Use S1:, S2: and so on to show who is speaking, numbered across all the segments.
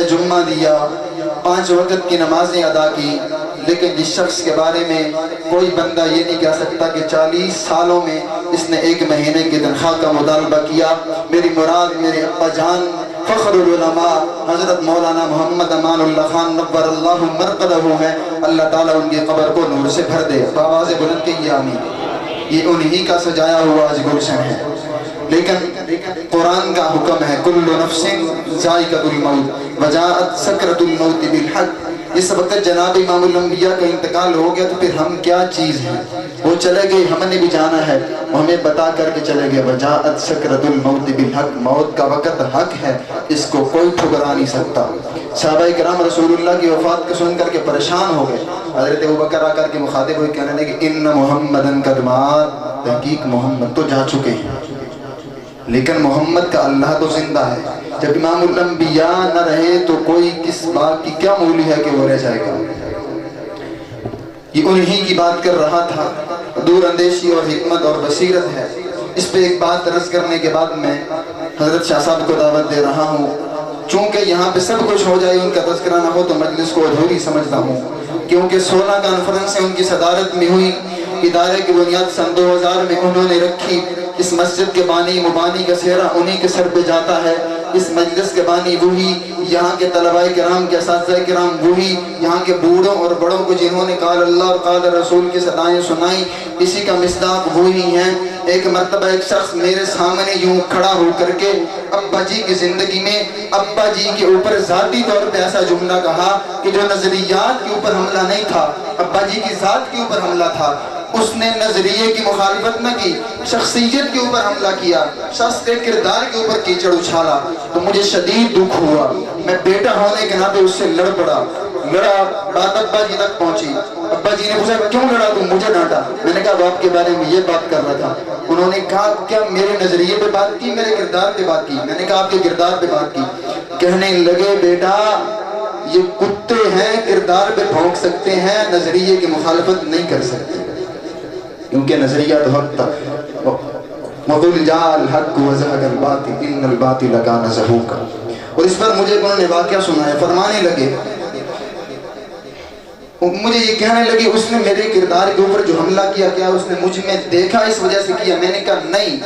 S1: جمعہ دیا، 5 وقت کی نمازیں ادا کی، لیکن جس شخص کے بارے میں کوئی بندہ یہ نہیں کہہ سکتا کہ 40 سالوں میں اس نے 1 مہینے کی تنخواہ کا مطالبہ کیا، میری مراد میرے ابا جان فخر العلماء حضرت مولانا محمد امان اللہ خان نور اللہ مرقدہ ہے، اللہ تعالیٰ ان کی قبر کو نور سے بھر دے۔ آواز بلند کہیے آمین۔ یہ انہی کا سجایا ہوا آج گلشن ہے، لیکن قرآن کا حکم ہے کل نفس ذائقۃ الموت وجاءت سکرۃ الموت بالحق۔ اس وقت جناب امام الانبیاء کا انتقال ہو گیا تو پھر ہم کیا چیز ہیں؟ وہ چلے گئے، ہم نے بھی جانا ہے، وہ ہمیں بتا کر کے چلے گئے وجاءت سکرۃ الموت بالحق، موت کا وقت حق ہے، اس کو کوئی ٹھکرا نہیں سکتا۔ صحابہ کرام رسول اللہ کی وفات کو سن کر کے پریشان ہو گئے، حضرت ابوبکر آ کر کے مخاطب ہوئے، کہنے لگے ان محمدن قد مات، تحقیق محمد تو جا چکے ہیں، لیکن محمد کا اللہ تو زندہ ہے۔ جب امام الانبیاء نہ رہے تو کوئی کس بات کی کیا مولی ہے کہ وہ رہ جائے گا؟ یہ انہی کی بات کر رہا تھا، دور اندیشی اور حکمت اور بصیرت ہے۔ اس پہ ایک بات عرض کرنے کے بعد میں حضرت شاہ صاحب کو دعوت دے رہا ہوں، چونکہ یہاں پہ سب کچھ ہو جائے ان کا تذکرہ نہ ہو تو مجلس کو ادھوری سمجھتا ہوں، کیونکہ 16 کانفرنسیں ان کی صدارت میں ہوئی، ادارے کی بنیاد سن 2000 میں انہوں نے رکھی، اس مسجد کے بانی مبانی کا سہرا انہی کے سر پہ جاتا ہے، اس مجلس کے بانی وہی، یہاں کے طلباء کرام کے اساتذہ کرام وہی، یہاں کے بوڑھوں اور بڑوں کو جنہوں نے قال اللہ اور قال رسول کی صدائیں سنائی، اسی کا مصداق وہی ہیں۔ ایک مرتبہ ایک شخص میرے سامنے یوں کھڑا ہو کر کے ابا جی کی زندگی میں ابا جی کے اوپر ذاتی طور پہ ایسا جملہ کہا کہ جو نظریات کے اوپر حملہ نہیں تھا، ابا جی کی ذات کے اوپر حملہ تھا۔ اس نے نظریے کی مخالفت نہ کی، شخصیت کے اوپر حملہ کیا، شخص کے کردار کے اوپر کیچڑ اچھالا، تو مجھے شدید دکھ ہوا، میں بیٹا ہونے کے ناطے اس سے لڑ پڑا، بات ابا جی تک پہنچی۔ ابا جی نے پوچھا کیوں لڑا تم، مجھے ڈانٹا؟ میں نے کہا وہ آپ کے بارے میں یہ بات کر رہا تھا۔ انہوں نے کہا کیا میرے نظریے پہ بات کی، میرے کردار پہ بات کی؟ میں نے کہا آپ کے کردار پہ بات کی۔ کہنے لگے بیٹا یہ کتے ہیں، کردار پہ بھونک سکتے ہیں، نظریے کی مخالفت نہیں کر سکتے، کیونکہ نظریہ تو حق تھا۔ وَقُلْ جَاءَ الْحَقُّ وَزَهَقَ الْبَاطِلُ إِنَّ الْبَاطِلَ كَانَ زَهُوقًا۔ اور اس پر مجھے انہوں نے واقعہ سنایا، فرمانے لگے، مجھے یہ کہنے لگے اس نے میرے کردار کے اوپر جو حملہ کیا، کیا اس نے مجھ میں دیکھا اس وجہ سے کیا؟ میں نے کہا نہیں،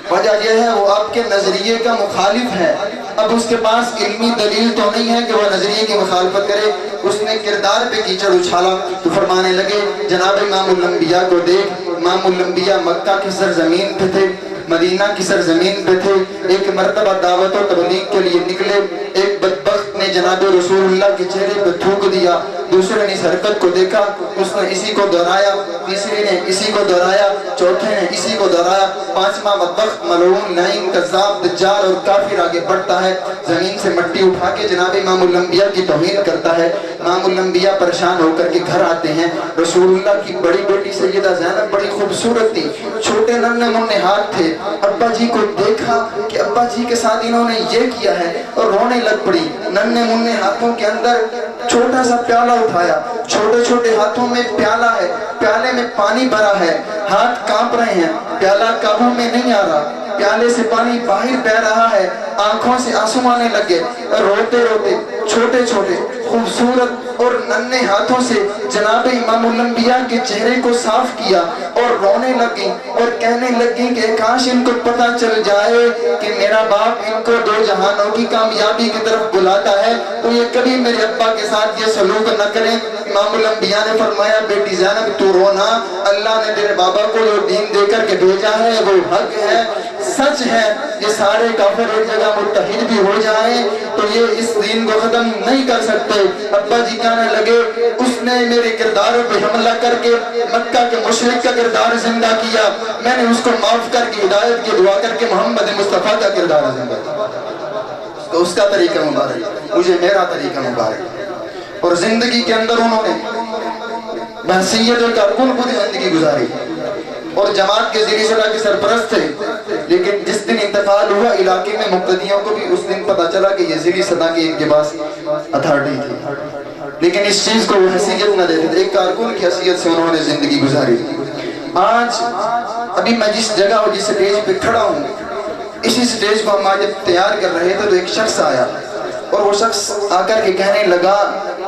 S1: وجہ یہ ہے وہ آپ کے نظریے کا مخالف ہے۔ اب اس کے پاس علمی دلیل تو نہیں ہے کہ وہ نظریے کی مخالفت کرے، اس نے کردار پہ کیچڑ اچھالا۔ تو فرمانے لگے جناب امام الانبیاء کو دیکھ، امام الانبیاء مکہ کی سرزمین پہ تھے، مدینہ کی سرزمین پہ تھے، ایک مرتبہ دعوت و تبلیغ کے لیے نکلے، ایک بدبخت نے جناب رسول اللہ کے چہرے پہ تھوک دیا، دوسرے نے اس حرکت کو دیکھا، اس نے اسی کو دہرایا، تیسرے نے اسی کو دہرایا، چوتھے نے اسی کو دہرایا، پانچواں بدبخت ملعون لعین کذاب دجال اور کافر آگے بڑھتا ہے، زمین سے مٹی اٹھا کے جناب امام الانبیاء کی توہین کرتا ہے۔ امام الانبیاء پریشان ہو کر کے گھر آتے ہیں، رسول اللہ کی بڑی بیٹی سیدہ زینب بڑی خوبصورت تھی، چھوٹے ننھے منھے ہاتھ تھے، ابا جی کو دیکھا کہ ابا جی کے ساتھ انہوں نے یہ کیا ہے اور رونے لگ پڑی، ننھے منھے ہاتھوں کے اندر چھوٹا سا پیالہ اٹھایا، چھوٹے چھوٹے ہاتھوں میں پیالہ ہے، پیالے میں پانی بھرا ہے، ہاتھ کانپ رہے ہیں، پیالہ قابو میں نہیں آ رہا، پیالے سے پانی باہر بہ رہا ہے، آنکھوں سے آنسو آنے لگے، روتے روتے چھوٹے چھوٹے خوبصورت اور ننھے ہاتھوں سے جناب امام الانبیاء کے چہرے کو صاف کیا اور رونے لگیں اور کہنے لگیں کہ کاش ان کو پتہ چل جائے کہ میرا باپ ان کو 2 جہانوں کی کامیابی کی طرف بلاتا ہے تو یہ کبھی میرے ابا کے ساتھ یہ سلوک نہ کریں۔ امام الانبیاء نے فرمایا بیٹی زینب تو رونا، اللہ نے تیرے بابا کو جو دین دے کر کے بھیجا ہے وہ حق ہے، سچ ہے، یہ سارے کافر ایک جگہ متحد بھی ہو جائیں تو یہ اس دین کو ختم نہیں کر سکتے۔ ابا جی کہنے لگے اس نے میرے کرداروں پہ حملہ کر کے مکہ کے مشرک کا کردار زندہ کیا، میں نے اس کو معاف کر کے ہدایت کی دعا کر کے محمد مصطفیٰ کا کردار زندہ کیا، اس کا طریقہ مبارک، مجھے میرا طریقہ مبارک۔ اور زندگی کے اندر انہوں نے بحثیت اور کارکن پوری زندگی گزاری اور جماعت کے ذریعے صلاح کے سرپرست تھے، لیکن جس دن انتقال ہوا علاقے میں مقتدیوں کو بھی اس دن پتا چلا کہ یہ ذریعے صدا کی ان کے پاس اتھارٹی تھی، لیکن اس چیز کو وہ حیثیت نہ دیتے تھے، ایک کارکن کی حیثیت سے انہوں نے زندگی گزاری۔ آج ابھی میں جس جگہ اور جس سٹیج پہ کھڑا ہوں، اسی سٹیج کو ہم آج جب تیار کر رہے تھے تو ایک شخص آیا اور وہ شخص آ کر کے کہنے لگا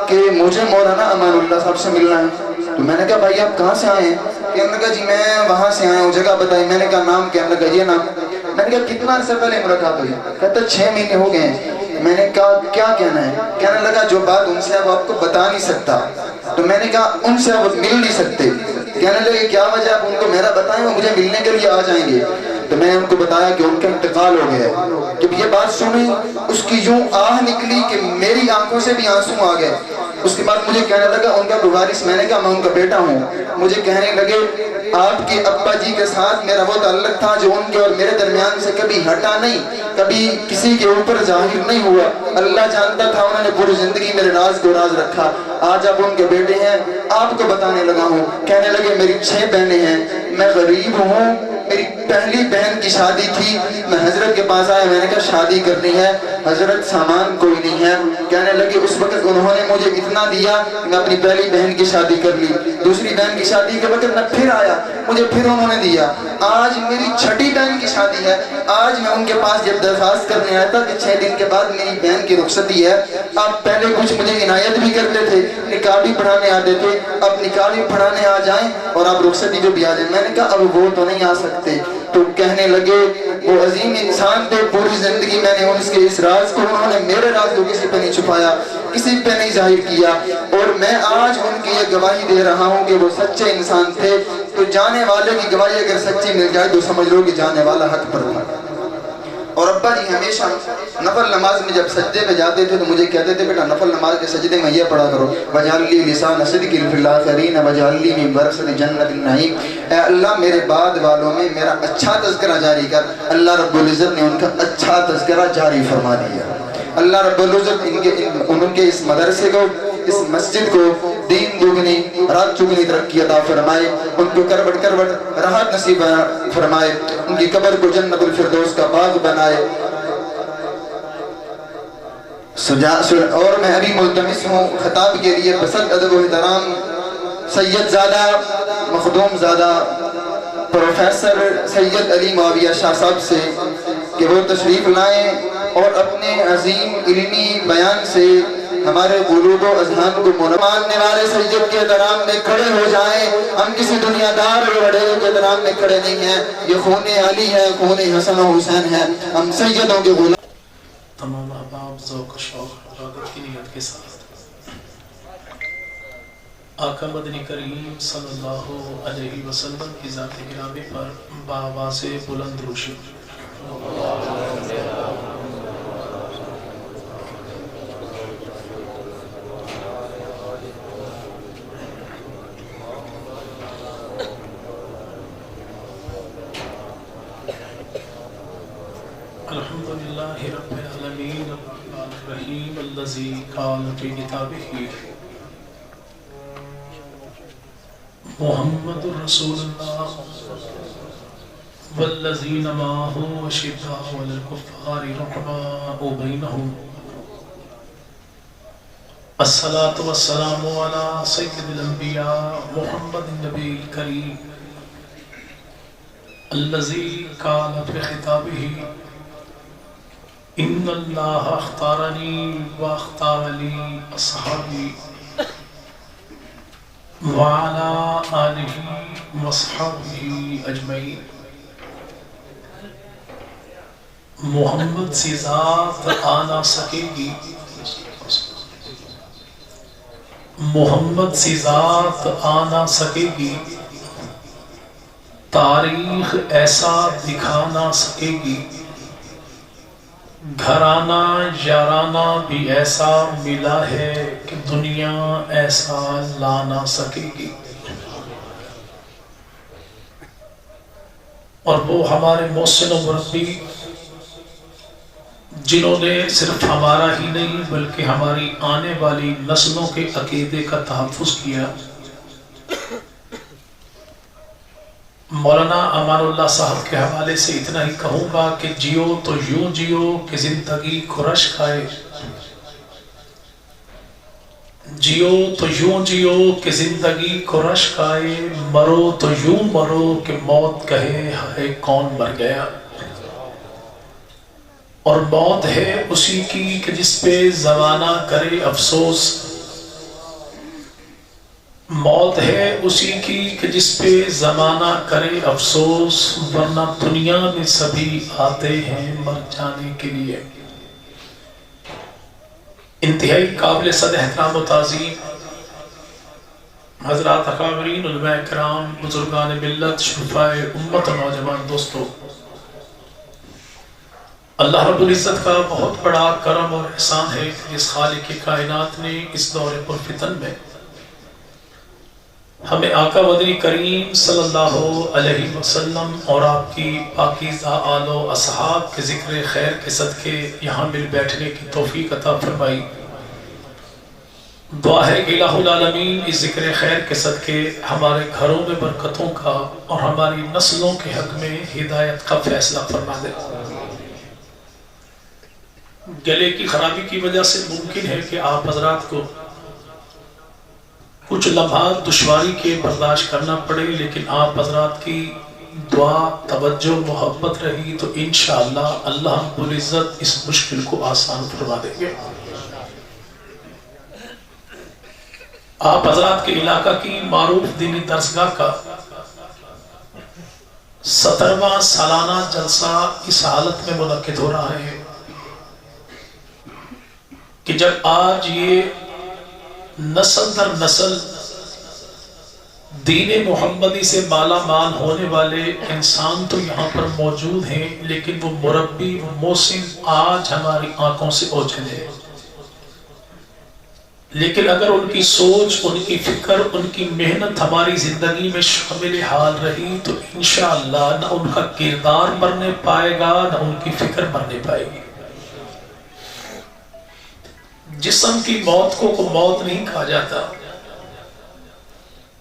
S1: کہ مجھے مولانا امان اللہ صاحب سے ملنا ہے۔ تو میں نے کہا بھائی آپ کہاں سے آئے ہیں؟ کہنے لگا جی میں وہاں سے آیا ہوں، جگہ بتائی۔ میں نے کہا نام؟ کہنے لگا یہ نام۔ میں نے کہا کتنا عرصے پہلے ملاقات ہوئی؟ کہتا 6 مہینے ہو گئے ہیں۔ میں نے کہا کیا کہنا ہے؟ کہنے لگا جو بات ان سے اب آپ کو بتا نہیں سکتا۔ تو میں نے کہا ان سے اب مل نہیں سکتے؟ کہنے لگے کیا وجہ؟ آپ ان کو میرا بتائیں، وہ مجھے ملنے کے لیے آ جائیں گے۔ تو میں نے ان کو بتایا کہ ان کا انتقال ہو گیا ہے۔ جب یہ بات سنی اس کی یوں آہ نکلی کہ میری آنکھوں سے بھی آنسو آ گئے۔ اس کے بعد مجھے کہنے لگا ان کا وارث؟ میں نے کہا میں ان کا بیٹا ہوں۔ مجھے کہنے لگے آپ کے ابا جی کے ساتھ میرا وہ تعلق تھا جو ان کے اور میرے درمیان سے کبھی ہٹا نہیں، کبھی کسی کے اوپر ظاہر نہیں ہوا۔ اللہ جانتا تھا، انہوں نے پوری زندگی میرے راز کو راز رکھا۔ آج آپ ان کے بیٹے ہیں، آپ کو بتانے لگا ہوں۔ کہنے لگے میری 6 بہنیں ہیں، میں غریب ہوں، میری پہلی بہن کی شادی تھی، میں حضرت کے پاس آیا، میں نے کہا شادی کرنی ہے، حضرت سامان کوئی نہیں ہے۔ کہنے لگے اس وقت انہوں نے مجھے اتنا دیا کہ میں اپنی پہلی بہن کی شادی کر لی۔ دوسری بہن کی شادی کے وقت میں پھر آیا، مجھے پھر انہوں نے دیا۔ آج میری 6ٹھی بہن کی شادی ہے، آج میں ان کے پاس جب درخواست کرنے آیا تھا کہ 6 دن کے بعد میری بہن کی رخصتی ہے، آپ پہلے کچھ مجھے عنایت بھی کرتے تھے، نکاح بھی پڑھانے آتے تھے، اب نکاح بھی پڑھانے آ جائیں اور آپ رخصتی جو بھی آ جائیں۔ میں نے کہا اب وہ تو نہیں آ سکتے۔ تو کہنے لگے وہ عظیم انسان تھے، پوری زندگی میں نے ان کے اس راز کو، انہوں نے میرے راز کو کسی پہ نہیں چھپایا، کسی پہ نہیں ظاہر کیا، اور میں آج ان کی یہ گواہی دے رہا ہوں کہ وہ سچے انسان تھے۔ تو جانے والے کی گواہی اگر سچی مل جائے تو سمجھ لو کہ جانے والا حق پر تھا۔ اور ابا جی ہمیشہ نفل نماز میں جب سجدے میں جاتے تھے تو مجھے کہتے تھے بیٹا نفل نماز کے سجدے میں یہ پڑھا کرو وَجْعَلْ لِي لِسَانَ صِدْقٍ فِي الْآخِرِينَ وَاجْعَلْ لِي مِن وَرَثَةِ جَنَّةِ النَّعِيمِ۔ اے اللہ میرے بعد والوں میں میرا اچھا تذکرہ جاری کر۔ اللہ رب العزت نے ان کا اچھا تذکرہ جاری فرما دیا۔ اللہ رب العزت ان کے اس مدرسے کو، اس مسجد کو دین دگنی رات چگنی ترقی عطا فرمائے، ان کو کروٹ کروٹ راحت نصیب فرمائے، ان کی قبر کو جنت الفردوس کا باغ بنائے۔ اور میں ابھی ملتمس ہوں خطاب کے لیے بسط ادب و احترام سید زادہ مخدوم زادہ پروفیسر سید علی معاویہ شاہ صاحب سے کہ وہ تشریف لائیں اور اپنے عظیم علمی بیان سے ہمارے قلوب و اذہان کو ماننے والے سید کے احترام میں کھڑے ہو جائیں۔ ہم کسی دنیا دار اور وڈیروں کے احترام میں کھڑے نہیں ہیں، یہ خون علی ہے، خون حسن و حسین ہے، ہم سیدوں کے غلام۔
S2: تمام احباب ذوق و شوق عبادت کی نیت کے ساتھ آقا مدنی کریم صلی اللہ علیہ وسلم کی ذات گرامی پر بآواز بلند روشن الحمدللہ رب العالمین الرحمن الرحیم الذی قال فی کتابہ محمد رسول اللہ والذین معہ اشداء علی الکفار رحماء بینہم الصلاة والسلام علی سید الانبیاء محمد النبی الکریم الذی قال فی خطابہ ان اللہ اختارنی واختار لی اصحابی وعلى آلہ وصحابہ اجمعین۔ محمد سی ذات آنا سکے گی، محمد سی ذات آنا سکے گی، تاریخ ایسا دکھا نہ سکے گی، گھرانہ یارانہ بھی ایسا ملا ہے کہ دنیا ایسا لا نہ سکے گی۔ اور وہ ہمارے محسن و مربی جنہوں نے صرف ہمارا ہی نہیں بلکہ ہماری آنے والی نسلوں کے عقیدے کا تحفظ کیا، مولانا امان اللہ صاحب کے حوالے سے اتنا ہی کہوں گا کہ جیو تو یوں جیو کہ زندگی کو رشک آئے، جیو تو یوں جیو کہ زندگی کو رشک آئے، مرو تو یوں مرو کہ موت کہے ہائے کون مر گیا۔ اور موت ہے اسی کی کہ جس پہ زمانہ کرے افسوس، موت ہے اسی کی کہ جس پہ زمانہ کرے افسوس، ورنہ دنیا میں سبھی آتے ہیں مر جانے کے لیے۔ انتہائی قابل صد احترام و تعظیم حضرات اکابرین، علماء کرام، بزرگان ملت، شرفاء امت اور نوجوان دوستو، اللہ رب العزت کا بہت بڑا کرم اور احسان ہے کہ جس خالق کائنات نے اس دور پرفتن میں ہمیں آقا مدنی کریم صلی اللہ علیہ وسلم اور آپ کی پاکیزہ آل و اصحاب کے ذکر خیر کے صدقے یہاں مل بیٹھنے کی توفیق عطا فرمائی۔ دعا ہے کہ الہ العالمین اس ذکر خیر کے صدقے ہمارے گھروں میں برکتوں کا اور ہماری نسلوں کے حق میں ہدایت کا فیصلہ فرما دے۔ گلے کی خرابی کی وجہ سے ممکن ہے کہ آپ حضرات کو کچھ لمحات دشواری کے برداشت کرنا پڑے، لیکن آپ حضرات کی دعا، توجہ، محبت رہی تو انشاءاللہ اللہ رب العزت اس مشکل کو آسان فرما دیں گے۔ آپ حضرات کے علاقہ کی معروف دینی درسگاہ کا 17واں سالانہ جلسہ اس حالت میں منعقد ہو رہا ہے کہ جب آج یہ نسل در نسل دین محمدی سے مالا مال ہونے والے انسان تو یہاں پر موجود ہیں، لیکن وہ مربی، وہ محسن آج ہماری آنکھوں سے اوجھل ہے۔ لیکن اگر ان کی سوچ، ان کی فکر، ان کی محنت ہماری زندگی میں شامل حال رہی تو انشاءاللہ نہ ان کا کردار مرنے پائے گا، نہ ان کی فکر مرنے پائے گی۔ جسم کی موت کو موت نہیں کہا جاتا،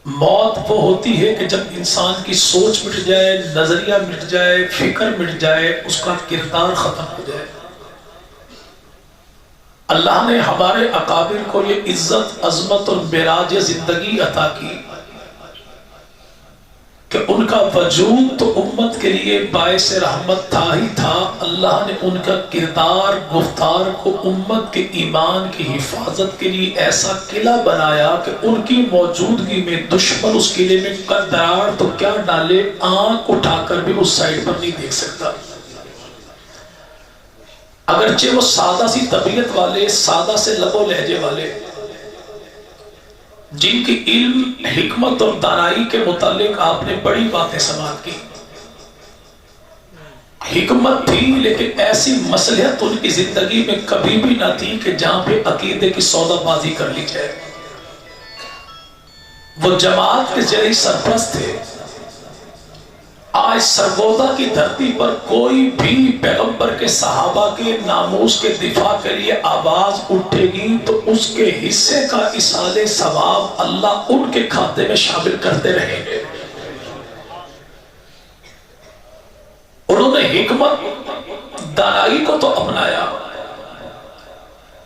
S2: موت وہ ہوتی ہے کہ جب انسان کی سوچ مٹ جائے، نظریہ مٹ جائے، فکر مٹ جائے، اس کا کردار ختم ہو جائے۔ اللہ نے ہمارے اکابر کو یہ عزت، عظمت اور معراج زندگی عطا کی کہ ان کا وجود تو امت کے لیے باعث رحمت تھا ہی تھا، اللہ نے ان کا کردار، گفتار کو امت کے ایمان کی حفاظت کے لیے ایسا قلعہ بنایا کہ ان کی موجودگی میں دشمن اس قلعے میں دراڑ تو کیا ڈالے، آنکھ اٹھا کر بھی اس سائڈ پر نہیں دیکھ سکتا۔ اگرچہ وہ سادہ سی طبیعت والے، سادہ سے لب و لہجے والے، جن کی علم، حکمت اور دانائی کے متعلق آپ نے بڑی باتیں سماعت کی، حکمت تھی لیکن ایسی مصلحت ان کی زندگی میں کبھی بھی نہ تھی کہ جہاں پہ عقیدے کی سودا بازی کر لی جائے۔ وہ جماعت کے ذریعے سرپرست تھے۔ آج سرگودا کی دھرتی پر کوئی بھی پیغمبر کے صحابہ کے ناموس کے دفاع کے لیے آواز اٹھے گی تو اس کے حصے کا اصالِ ثواب اللہ ان کے کھاتے میں شامل کرتے رہیں گے۔ انہوں نے حکمت، دانائی کو تو اپنایا،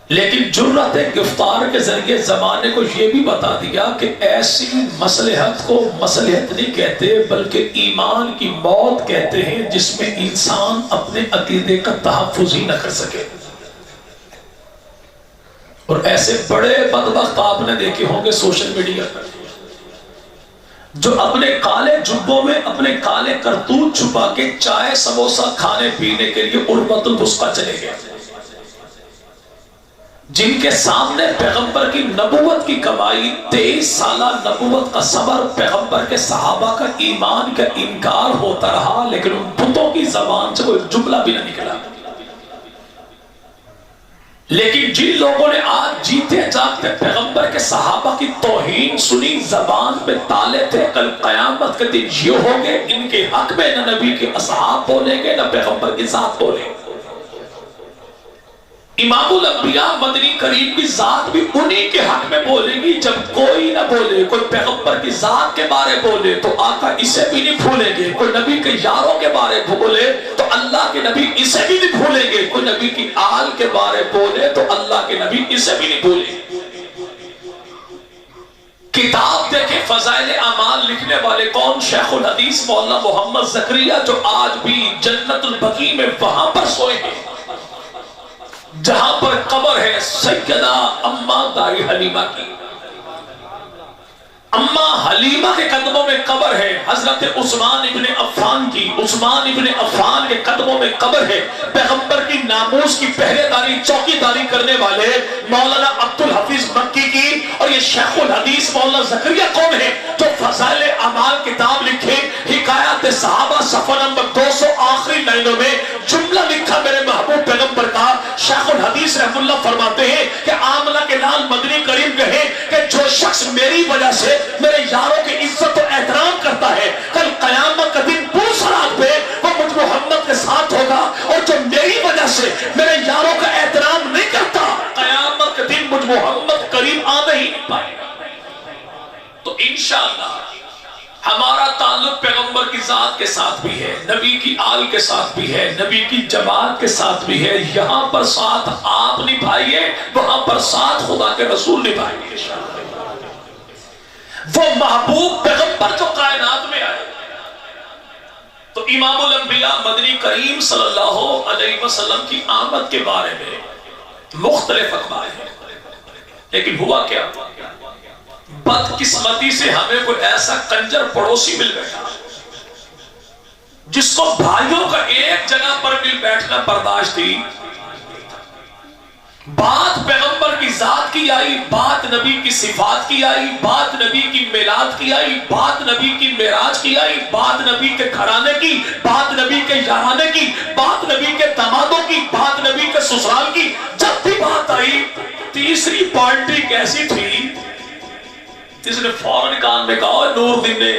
S2: لیکن جرأت گفتار کے ذریعے زمانے کو یہ بھی بتا دیا کہ ایسی مصلحت کو مصلحت نہیں کہتے بلکہ ایمان کی موت کہتے ہیں، جس میں انسان اپنے عقیدے کا تحفظ ہی نہ کر سکے۔ اور ایسے بڑے بدبخت آپ نے دیکھے ہوں گے سوشل میڈیا پر، جو اپنے کالے جبوں میں اپنے کالے کرتوت چھپا کے چائے سموسا کھانے پینے کے لیے اربت الوسطی چلے گئے، جن کے سامنے پیغمبر کی نبوت کی کمائی، 23 سالہ نبوت کا صبر، پیغمبر کے صحابہ کا ایمان کا انکار ہوتا رہا، لیکن ان بتوں کی زبان سے کوئی جملہ بھی نہ نکلا۔ لیکن جن لوگوں نے آج جیتے جاگتے پیغمبر کے صحابہ کی توہین سنی، زبان پہ تالے تھے، کل قیامت کے دن یہ ہوگے، ان کے حق میں نہ نبی کے اصحاب بولیں گے نہ پیغمبر کی ذات بولیں گے۔ امام الانبیاء مدنی کریم کی ذات بھی انہی کے حق میں بولے گی جب کوئی نہ بولے۔ کوئی پیغمبر کی ذات کے بارے بولے تو آقا اسے بھی نہیں بھولیں گے، کوئی نبی کے یاروں کے بارے بولے تو اللہ کے نبی اسے بھی نہیں بھولیں گے، کوئی نبی کی آل کے بارے بولے تو اللہ کے نبی اسے بھی نہیں بھولیں گے۔ کتاب دیکھیں فضائل اعمال لکھنے والے کون؟ شیخ الحدیث مولانا محمد زکریا، جو آج بھی جنت البقیع میں وہاں پر سوئے ہیں۔ جہاں پر قبر ہے سیدہ اماں دائی حلیمہ کی. اماں حلیمہ کے قدموں میں قبر ہے حضرت عثمان ابن عفان کی. عثمان ابن عفان کے قدموں میں قبر ہے پیغمبر کی ناموس کی پہرے داری چوکی داری کرنے والے مولانا عبدالحفیظ مکی کی. اور یہ شیخ الحدیث مولانا زکریا کون ہے جو فضائل اعمال کتاب لکھے, حکایات صحابہ صفحہ نمبر 200 آخری لائنوں میں جملہ لکھا میرے محبوب پیغمبر کا. شیخ الحدیث رحم اللہ فرماتے ہیں کہ آمنہ کے لال مدنی کریم کہے کہ جو شخص میری وجہ سے میرے یاروں کی عزت و احترام کرتا ہے کل قیامت کا دن پورسرات پہ وہ مجھ محمد کے ساتھ ہوگا, اور جو میری وجہ سے میرے یاروں کا احترام نہیں کرتا قیامت کا دن مجھ محمد قریب آ نہیں پائے گا. تو انشاءاللہ ہمارا تعلق پیغمبر کی ذات کے ساتھ بھی ہے, نبی کی آل کے ساتھ بھی ہے, نبی کی جماعت کے ساتھ بھی ہے. یہاں پر ساتھ آپ نبھائیے, وہاں پر ساتھ خدا کے رسول نبھائیے. وہ محبوب پیغمبر جو کائنات میں آئے تو امام الانبیاء مدنی کریم صلی اللہ علیہ وسلم کی آمد کے بارے میں مختلف اخبار ہیں. لیکن ہوا کیا, بدقسمتی سے ہمیں کوئی ایسا کنجر پڑوسی مل گیا جس کو بھائیوں کا ایک جگہ پر مل بیٹھنا برداشت تھی. بات پیغمبر کی ذات کی آئی, بات نبی کی صفات کی آئی, بات نبی کی میلاد کی آئی, بات نبی کی معراج کی آئی, بات نبی کے گھرانے کی, بات نبی کے یارانے کی, بات نبی کے دامادوں کی, بات نبی کے سسرال کی. جب بھی بات آئی تیسری پارٹی کیسی تھی جس نے فوراً کان میں کہا نور دن نے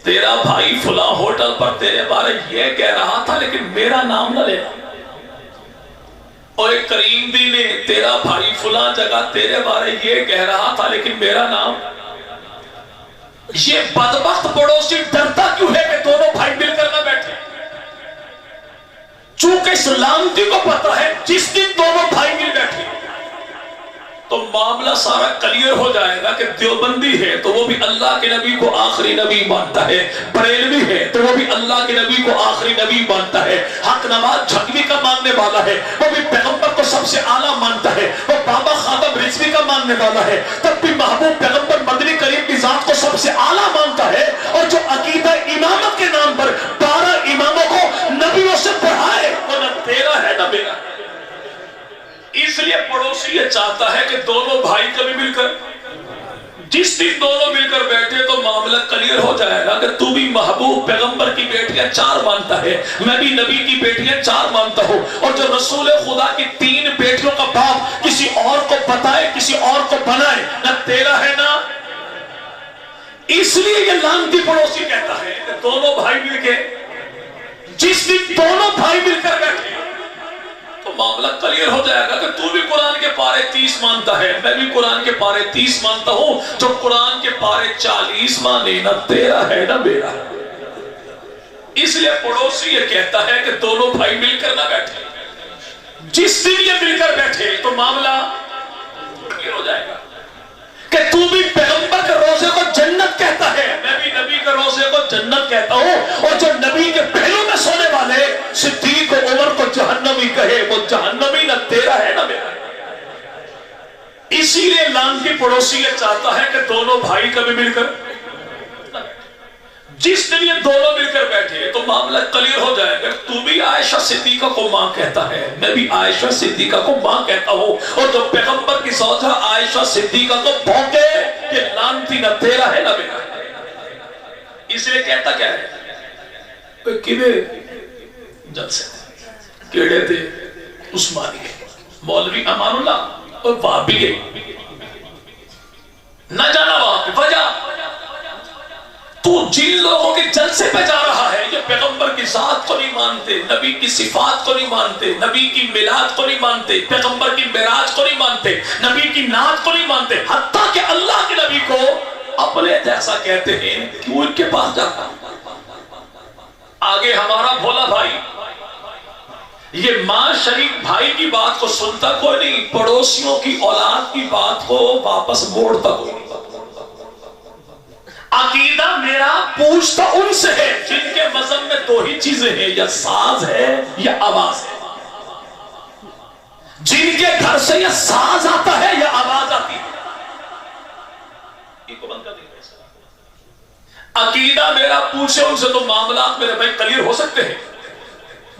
S2: تیرا بھائی فلاں ہوٹل پر تیرے بارے یہ کہہ رہا تھا لیکن میرا نام نہ لینا, اور ایک کریم دی نے تیرا بھائی فلاں جگہ تیرے بارے یہ کہہ رہا تھا لیکن میرا نام. یہ بدبخت پڑوسی ڈرتا کیوں ہے کہ دونوں بھائی مل کر نہ بیٹھے؟ چونکہ سلامتی کو پتا ہے جس دن دونوں بھائی مل بیٹھے تو معاملہ سارا کلیئر ہو جائے گا کہ دیوبندی ہے تو وہ بھی اللہ کے نبی کو آخری نبی مانتا ہے, بریلوی ہے تو وہ بھی اللہ کے نبی کو آخری نبی مانتا ہے, حق نواز جھنگوی کا ماننے والا ہے وہ بھی پیغمبر کو سب سے اعلیٰ مانتا ہے, وہ بابا خادم رضوی کا ماننے والا ہے تب بھی محبوب پیغمبر مدنی کریم کی ذات کو سب سے اعلیٰ مانتا ہے. اور جو عقیدہ امامت کے نام پر 12 اماموں کو نبیوں سے پڑھائے وہ نہ تیرا ہے نہ میرا. اس لیے پڑوسی یہ چاہتا ہے کہ دونوں بھائی کبھی مل کر, جس دن دونوں مل کر بیٹھے تو معاملہ کلیئر ہو جائے گا کہ تو بھی محبوب پیغمبر کی بیٹیاں 4 مانتا ہے, میں بھی نبی کی بیٹیاں 4 مانتا ہوں, اور جو رسول خدا کی 3 بیٹیوں کا باپ کسی اور کو بتائے کسی اور کو بنائے نہ تیرا ہے نہ. اس لیے یہ لانتی پڑوسی کہتا ہے کہ دونوں بھائی مل کے, جس دن دونوں بھائی مل کر بیٹھے تو معاملہ کلیئر ہو جائے گا کہ تو بھی قرآن کے پارے 30 مانتا ہے, میں بھی قرآن کے پارے 30 مانتا ہوں, جو قرآن کے پارے 40 مانے نہ تیرا ہے نہ میرا. اس لیے پڑوسی یہ کہتا ہے کہ دونوں بھائی مل کر نہ بیٹھے, جس دن یہ مل کر بیٹھے تو معاملہ کلیئر ہو جائے گا کہ تو بھی پیغمبر کے روزے کو جنت کہتا ہے, میں بھی نبی کے روزے کو جنت کہتا ہوں, اور جو نبی کے پہلو میں سونے والے صدیق و عمر کو جہنمی کہے وہ جہنمی نہ تیرا ہے نہ میرا. اسی لیے لانتی پڑوسی یہ چاہتا ہے کہ دونوں بھائی کبھی مل کر, جس دن یہ دونوں مل کر بیٹھے تو معاملہ کلیئر ہو جائے گا. تو بھی عائشہ صدیقہ کو ماں کہتا ہے, میں بھی عائشہ صدیقہ کو ماں کہتا ہوں, اور جو پیغمبر کی زوجہ عائشہ صدیقہ کو بھونکے کہ لانتی نہ تیرا ہے نہ میرا. اس لیے کہتا کیا ہے کیڑے جلسے کیڑے تھے عثمانی مولوی امان اللہ اور وہابی نہ جانا وہاں پہ وجہ تو جن لوگوں کے جلسے پہ جا رہا ہے یہ پیغمبر کی ذات کو نہیں مانتے, نبی کی صفات کو نہیں مانتے, نبی کی میلاد کو نہیں مانتے, پیغمبر کی معراج کو نہیں مانتے, نبی کی نعت کو نہیں مانتے, حتیٰ کہ اللہ کے نبی کو اپنے جیسا کہتے ہیں کہ وہ ان کے پاس جاتا. آگے ہمارا بھولا بھائی یہ ماں شریک بھائی کی بات کو سنتا کوئی نہیں, پڑوسیوں کی اولاد کی بات کو واپس موڑتا کوئی نہیں. عقیدہ میرا پوچھتا ان سے ہے جن کے مذہب میں 2 ہی چیزیں ہیں, یا ساز ہے یا آواز ہے. جن کے گھر سے یہ ساز آتا ہے یا آواز آتی ہے، ان کو بند کر دیں۔ عقیدہ میرا پوچھے ان سے تو معاملات میرے بھائی کلیئر ہو سکتے ہیں۔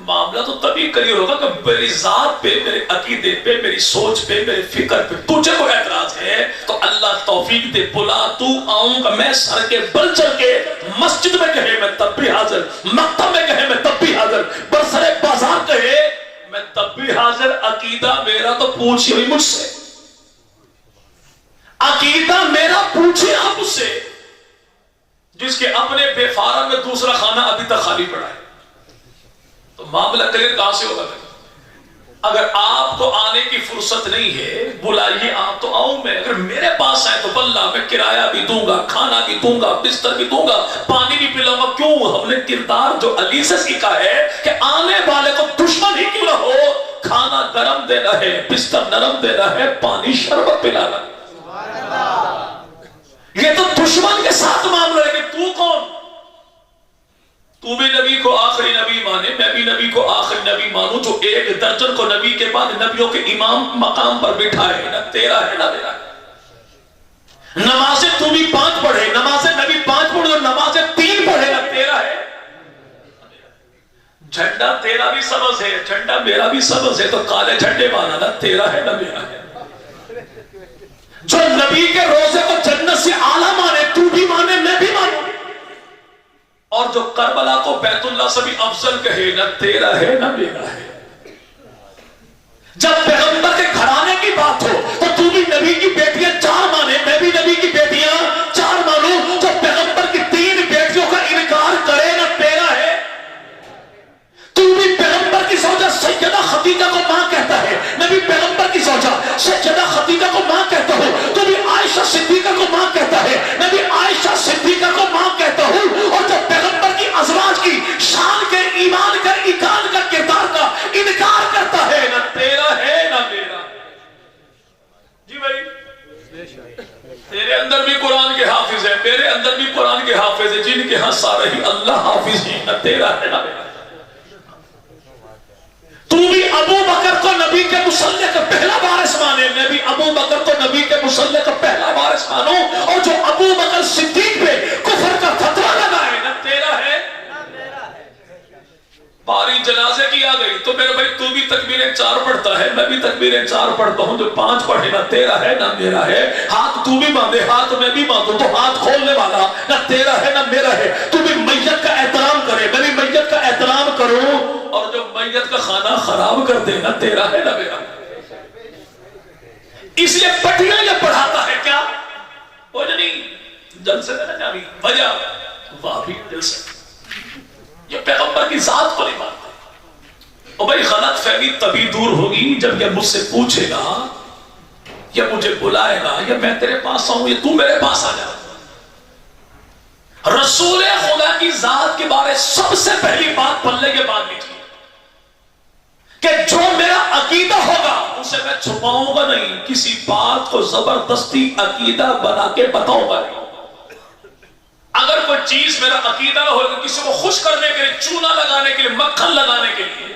S2: معاملہ تو تبھی کلیئر ہوگا کہ میری ذات پہ، میرے عقیدے پہ، میری سوچ پہ، میری فکر پہ تجھے کوئی اعتراض ہے تو اللہ توفیق دے، بلا تو آؤں گا میں سر کے بل چل کے، مسجد میں کہے میں تب بھی حاضر، مکتب میں کہے میں تب بھی حاضر، برسر بازار کہے میں تب بھی حاضر۔ عقیدہ میرا تو پوچھئے ہوئی مجھ سے، عقیدہ میرا پوچھئے آپ اس سے جس کے اپنے بے فارغ میں دوسرا خانہ ابھی تک خالی پڑا ہے۔ تو معاملہ کلیئر کہاں سے ہوگا؟ اگر آپ کو آنے کی فرصت نہیں ہے بلائیے آپ تو آؤں میں، اگر میرے پاس آئے تو بلّہ میں کرایہ بھی دوں گا، کھانا بھی دوں گا، بستر بھی دوں گا، پانی بھی پلاؤں گا۔ کیوں؟ ہم نے کردار جو علی سے سیکھا ہے کہ آنے والے کو دشمن ہی کیوں نہ ہو، کھانا گرم دینا ہے، بستر نرم دینا ہے، پانی شربت پلانا۔ یہ تو دشمن کے ساتھ معاملہ ہے کہ تو کون؟ تو بھی نبی کو آخری نبی مانے، میں بھی نبی کو آخری نبی مانوں، جو ایک درجن کو نبی کے بعد نبیوں کے امام مقام پر بٹھائے، نہ تیرا ہے نہ میرا ہے۔ نمازیں تو بھی 5 پڑھے، نمازیں نبی 5 پڑھے اور نمازیں 3 پڑھے، نہ تیرا ہے۔ جھنڈا تیرا بھی سبز ہے، جھنڈا میرا بھی سبز ہے، تو کالے جھنڈے والا نہ تیرا ہے نہ میرا ہے۔ جو نبی کے روزے کو جنت سے اعلیٰ مانے، تو بھی مانے میں بھی مانوں، اور جو کربلا کو بیت اللہ سے بھی افضل کہے، نہ تیرا ہے نہ میرا ہے۔ جب پیغمبر کے گھرانے کی بات ہو تو تو بھی نبی کی بیٹیاں 4 مانے، میں بھی نبی کی بیٹیاں 4 مانوں، جو پیغمبر کی 3 بیٹیوں کا انکار کرے، نہ تیرا ہے۔ تو بھی پیغمبر کی زوجہ سیدہ خدیجہ کو ماں کہتا ہے، میں بھی پیغمبر کی زوجہ سیدہ خدیجہ کو ماں کہتا ہوں، تو بھی عائشہ صدیقہ کو ماں کہتا ہے، میں بھی عائشہ صدیقہ کو ماں کہتا ہوں، اور جو پیغمبر کی ازواج کی شان کے، ایمان کا، ایقان کا، کردار کا انکار کرتا ہے، نہ تیرا ہے نہ میرا۔ جی بھائی، تیرے اندر بھی قرآن کے حافظ ہے، میرے اندر بھی قرآن کے حافظ ہے، جن کے ہاں سارے ہی اللہ حافظ ہیں، نہ تیرا ہے نہ میرا۔ تو بھی ابو بکر کو نبی کے مصلی کا پہلا وارث مانے، میں بھی ابو بکر کو نبی کے مصلی کا پہلا وارث مانوں، اور جو ابو بکر صدیق پہ کفر کا فتویٰ لگائے، نہ تیرا ہے نہ میرا ہے۔ باری جنازے کی آ گئی تو میرے بھائی تو بھی تکبیریں 4 پڑھتا ہے، میں بھی تکبیریں 4 پڑھتا ہوں، جو 5 پڑھے، نہ تیرا ہے نہ میرا ہے۔ ہاتھ تو بھی باندھے، ہاتھ میں بھی باندھوں، تو ہاتھ کھولنے والا نہ تیرا ہے نہ میرا ہے۔ تو بھی میت کا احترام کرے، میں بھی میت کا احترام کروں، اور جو میت کا کھانا خراب کر دے، نہ تیرا ہے نہ میرا۔ اس لیے پٹیاں یہ پڑھاتا ہے کیا؟ وہ نہیں جلسے میں نہ جاوی وجہ واہ بھی جلسے، یہ پیغمبر کی ذات کو نہیں مانتا۔ اور بھائی غلط فہمی تبھی دور ہوگی جب یہ مجھ سے پوچھے گا، یا مجھے بلائے گا، یا میں تیرے پاس آؤں، یا تو میرے پاس آ جا۔ رسول خدا کی ذات کے بارے سب سے پہلی بات پلے کے بعد نہیں کہ جو میرا عقیدہ ہوگا اسے میں چھپاؤں گا نہیں، کسی بات کو زبردستی عقیدہ بنا کے بتاؤں گا نہیں۔ اگر کوئی چیز میرا عقیدہ نہ ہوگا، کسی کو خوش کرنے کے لیے، چونا لگانے کے لیے، مکھن لگانے کے لیے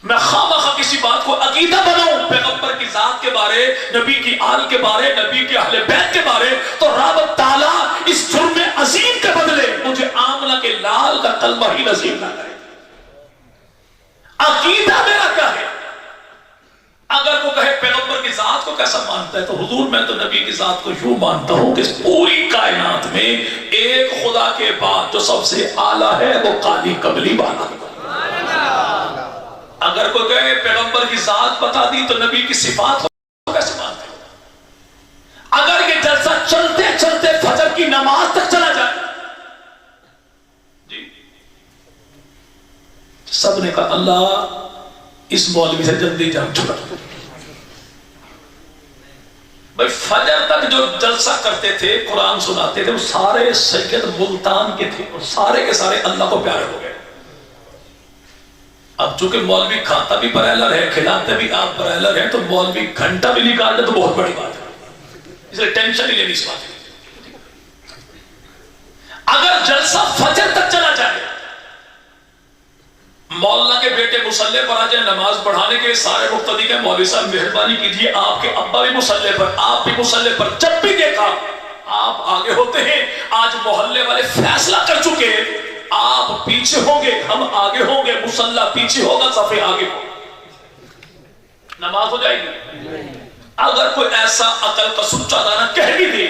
S2: میں خامخواہ کسی بات کو عقیدہ بناؤں پیغمبر کی ذات کے بارے، نبی کی آل کے بارے، نبی کے اہل بیت کے بارے، تو رب تعالیٰ اس جرم عظیم کے بدلے مجھے آمنہ کے لال کا کلمہ ہی نصیب نہ کرے۔ عقیدہ میرا کیا ہے؟ اگر وہ کہے پیغمبر کی ذات کو کیسا مانتا ہے، تو حضور میں تو نبی کی ذات کو یوں مانتا ہوں کہ پوری کائنات میں ایک خدا کے بعد جو سب سے اعلیٰ ہے وہ قالی قبلی والا۔ اگر کوئی کہے پیغمبر کی ذات بتا دی تو نبی کی صفات کو کیسے مانتے ہیں؟ اگر یہ جلسہ چلتے چلتے فجر کی نماز تک چلا جائے، جی سب نے کہا اللہ اس مولوی سے جلدی جان چھڑا۔ بھائی فجر تک جو جلسہ کرتے تھے، قرآن سناتے تھے، وہ سارے سید ملتان کے تھے، اور سارے کے سارے اللہ کو پیارے ہو گئے۔ اب چونکہ مولوی کھاتا بھی برائلر ہے، کھلاتے بھی آپ برائلر ہیں، تو مولوی گھنٹہ بھی نکال دے تو بہت بڑی بات ہے، اس لیے ٹینشن ہی لینی اس بات کی۔ اگر جلسہ فجر تک چلا جائے، مولانا کے بیٹے مصلی پر آ جائیں نماز پڑھانے کے سارے مقتدی کے مولوی صاحب مہربانی کیجئے آپ کے ابا بھی مصلی پر، آپ بھی مصلی پر، جب بھی دیکھا آپ آگے ہوتے ہیں. آج محلے والے فیصلہ کر چکے آپ پیچھے ہوں گے ہم آگے ہوں گے، مصلی پیچھے ہوگا صفے آگے ہو، نماز ہو جائے گی. اگر کوئی ایسا عقل کا سچا دانا کہہ بھی دے